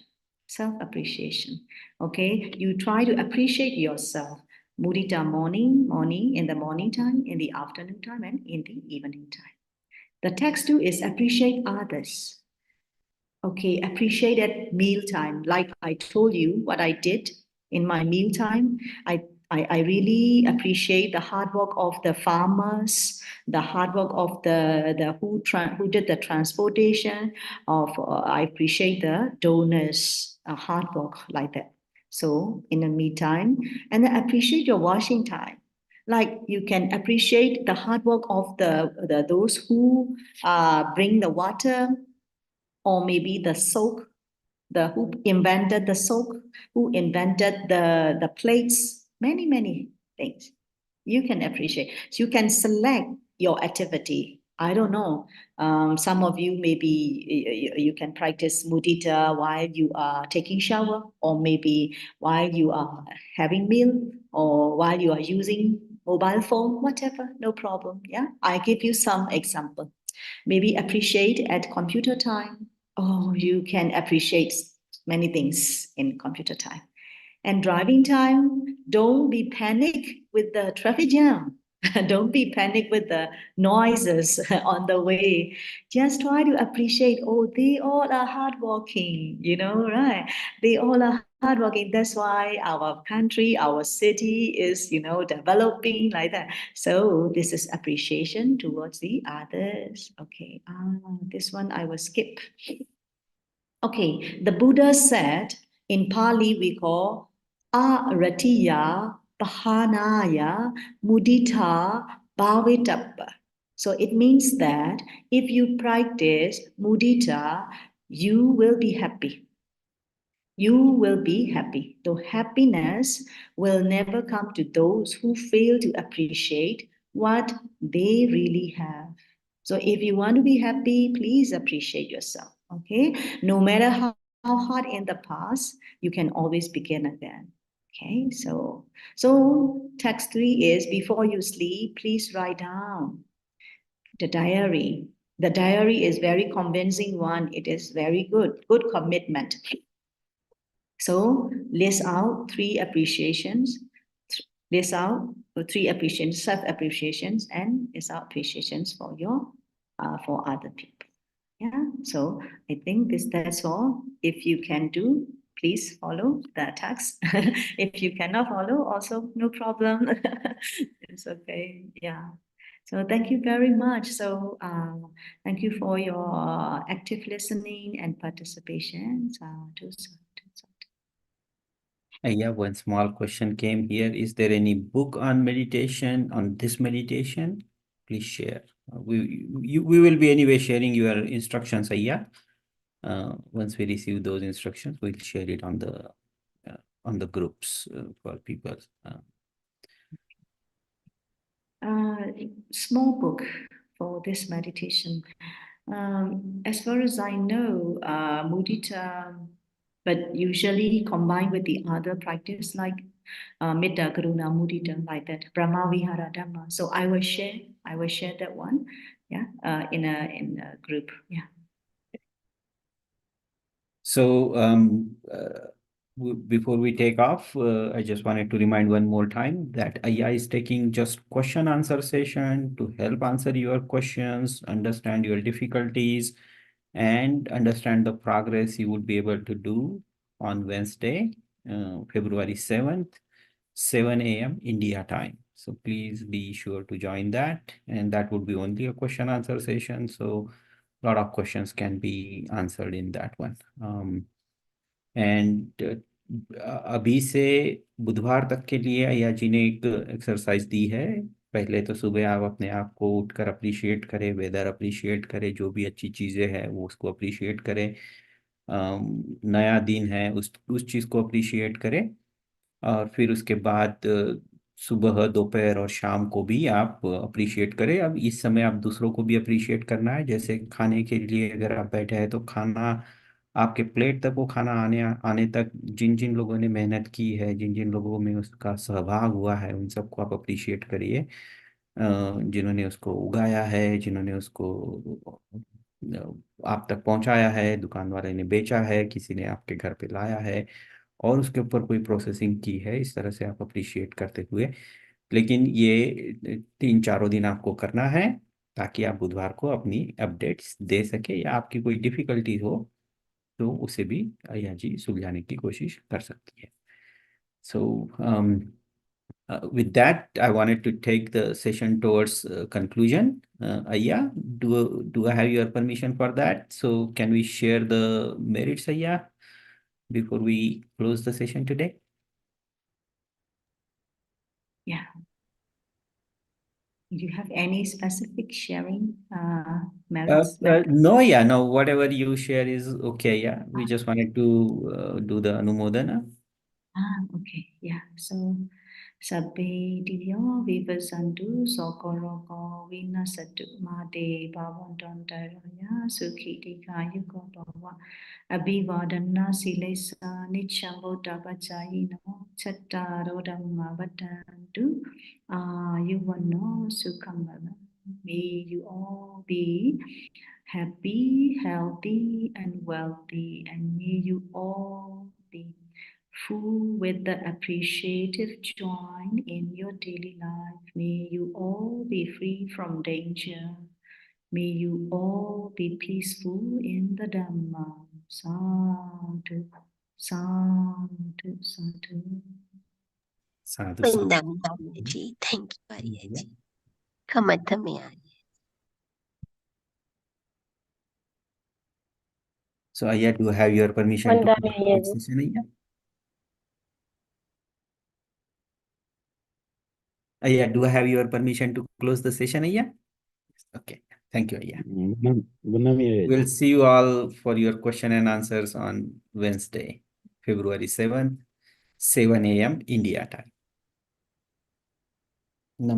Self-appreciation, okay? You try to appreciate yourself. Mudita morning, in the morning time, in the afternoon time, and in the evening time. The text 2 is appreciate others. Okay, appreciate at mealtime. Like I told you what I did in my mealtime. I really appreciate the hard work of the farmers, the hard work of the who did the transportation. I appreciate the donors' hard work like that. So in the meantime, and then appreciate your washing time. Like you can appreciate the hard work of those who bring the water, or maybe the soak, who invented the soak, who invented the plates, many things you can appreciate. So you can select your activity. I don't know. Some of you maybe you can practice mudita while you are taking shower, or maybe while you are having meal, or while you are using mobile phone, whatever, no problem. Yeah, I give you some example. Maybe appreciate at computer time. Oh, you can appreciate many things in computer time. And driving time, don't be panic with the traffic jam. Don't be panic with the noises on the way. Just try to appreciate, oh, they all are hardworking, right? They all are hardworking. That's why our country, our city is, developing like that. So this is appreciation towards the others. Okay, this one I will skip. Okay, the Buddha said, in Pali we call aratiya pahanaya mudita bhavitappa. So it means that if you practice mudita, you will be happy. You will be happy. Though happiness will never come to those who fail to appreciate what they really have. So if you want to be happy, please appreciate yourself. Okay, no matter how hard in the past, you can always begin again. Okay, so text 3 is, before you sleep, please write down the diary. The diary is very convincing one. It is very good commitment. So list out 3 appreciations. List out 3 appreciations, self-appreciations, and list out appreciations for for other people. Yeah, so I think that's all. If you can do, please follow the text. If you cannot follow, also no problem. It's okay. Yeah. So thank you very much. So thank you for your active listening and participation. Yeah, one small question came here. Is there any book on meditation, on this meditation? Please share. We will be anyway sharing your instructions, Ayya. Once we receive those instructions, we'll share it on the groups for people. Small book for this meditation. As far as I know, mudita, but usually combined with the other practice like Metta, Karuna, Mudita, like that, Brahma Vihara Dhamma. So I will share that one, yeah, in a group, yeah. So before we take off, I just wanted to remind one more time that Ayya is taking just question answer session to help answer your questions, understand your difficulties, and understand the progress you would be able to do on Wednesday, February 7th, 7 a.m. India time. So please be sure to join that. And that would be only a question answer session. So a lot of questions can be answered in that one. अभी से बुधवार तक के लिए अय्या जी ने एक exercise दी है. पहले तो सुबह आप अपने आप को उठकर अप्रिशिएट करें, वेदर अप्रिशिएट करें, जो भी अच्छी चीज़ें हैं वो उसको अप्रिशिएट करें. नया दिन है उस चीज़ को अप्रिशिएट करें. और फिर उसके बाद सुबह, दोपहर और शाम को भी आप अप्रिशिएट करें. अब इस समय आप दूसरों को भी अप्रिशिएट करना है. जैसे खाने के लिए अगर आप बैठे हैं तो खाना आपके प्लेट तक, वो खाना आने तक जिन जिन लोगों ने मेहनत की है, जिन जिन लोगों में उसका सहभाग हुआ है, उन सबको आप अप्रिशिएट करिए. जिन्होंने उसको उगाया है, जिन्होंने उसको आप तक पहुंचाया है, दुकान वाले ने बेचा है, किसी ने आपके घर पे लाया है और उसके ऊपर कोई प्रोसेसिंग की है, इस तरह से आप अप्रिशिएट करते हुए. लेकिन ये 3-4 दिन आपको करना है ताकि आप बुधवार को अपनी अपडेट्स दे सके, या आपकी कोई डिफिकल्टी हो तो उसे भी अय्या जी सुलझाने की कोशिश कर सकती है. So with that, I wanted to take the session towards conclusion. Ayya, do I have your permission for that? So can we share the merits, Ayya, before we close the session today? Yeah. Do you have any specific sharing merits? No, yeah, no, whatever you share is okay. Yeah, we just wanted to do the Anumodana. Okay, yeah. So Sabbe Divya Vipassanā Sokoroko Vinasatu Made Bhavantantaraya Sukhi Dikayuko Bhava Abhivadana Silesa Nichamo Dabachayino Chattaro Dhamma Vatantu Yuvano Sukhamala. May you all be happy, healthy, and wealthy, and may you all be full with the appreciative joy in your daily life. May you all be free from danger. May you all be peaceful in the Dhamma. Sadhu, Sadhu, sadhu. Sadhu, sadhu. Vandami Ayyaji. Thank you, Ayyaji. Samatha mein aaye. So Ayya, do you have your permission to Vandami close Ayyaji. the session, Ayya? Ayya, do you have your permission to close the session, Ayya? Okay. Thank you, Ayya. Vandami Ayyaji. We'll see you all for your question and answers on Wednesday, February 7th, 7 a.m. India time.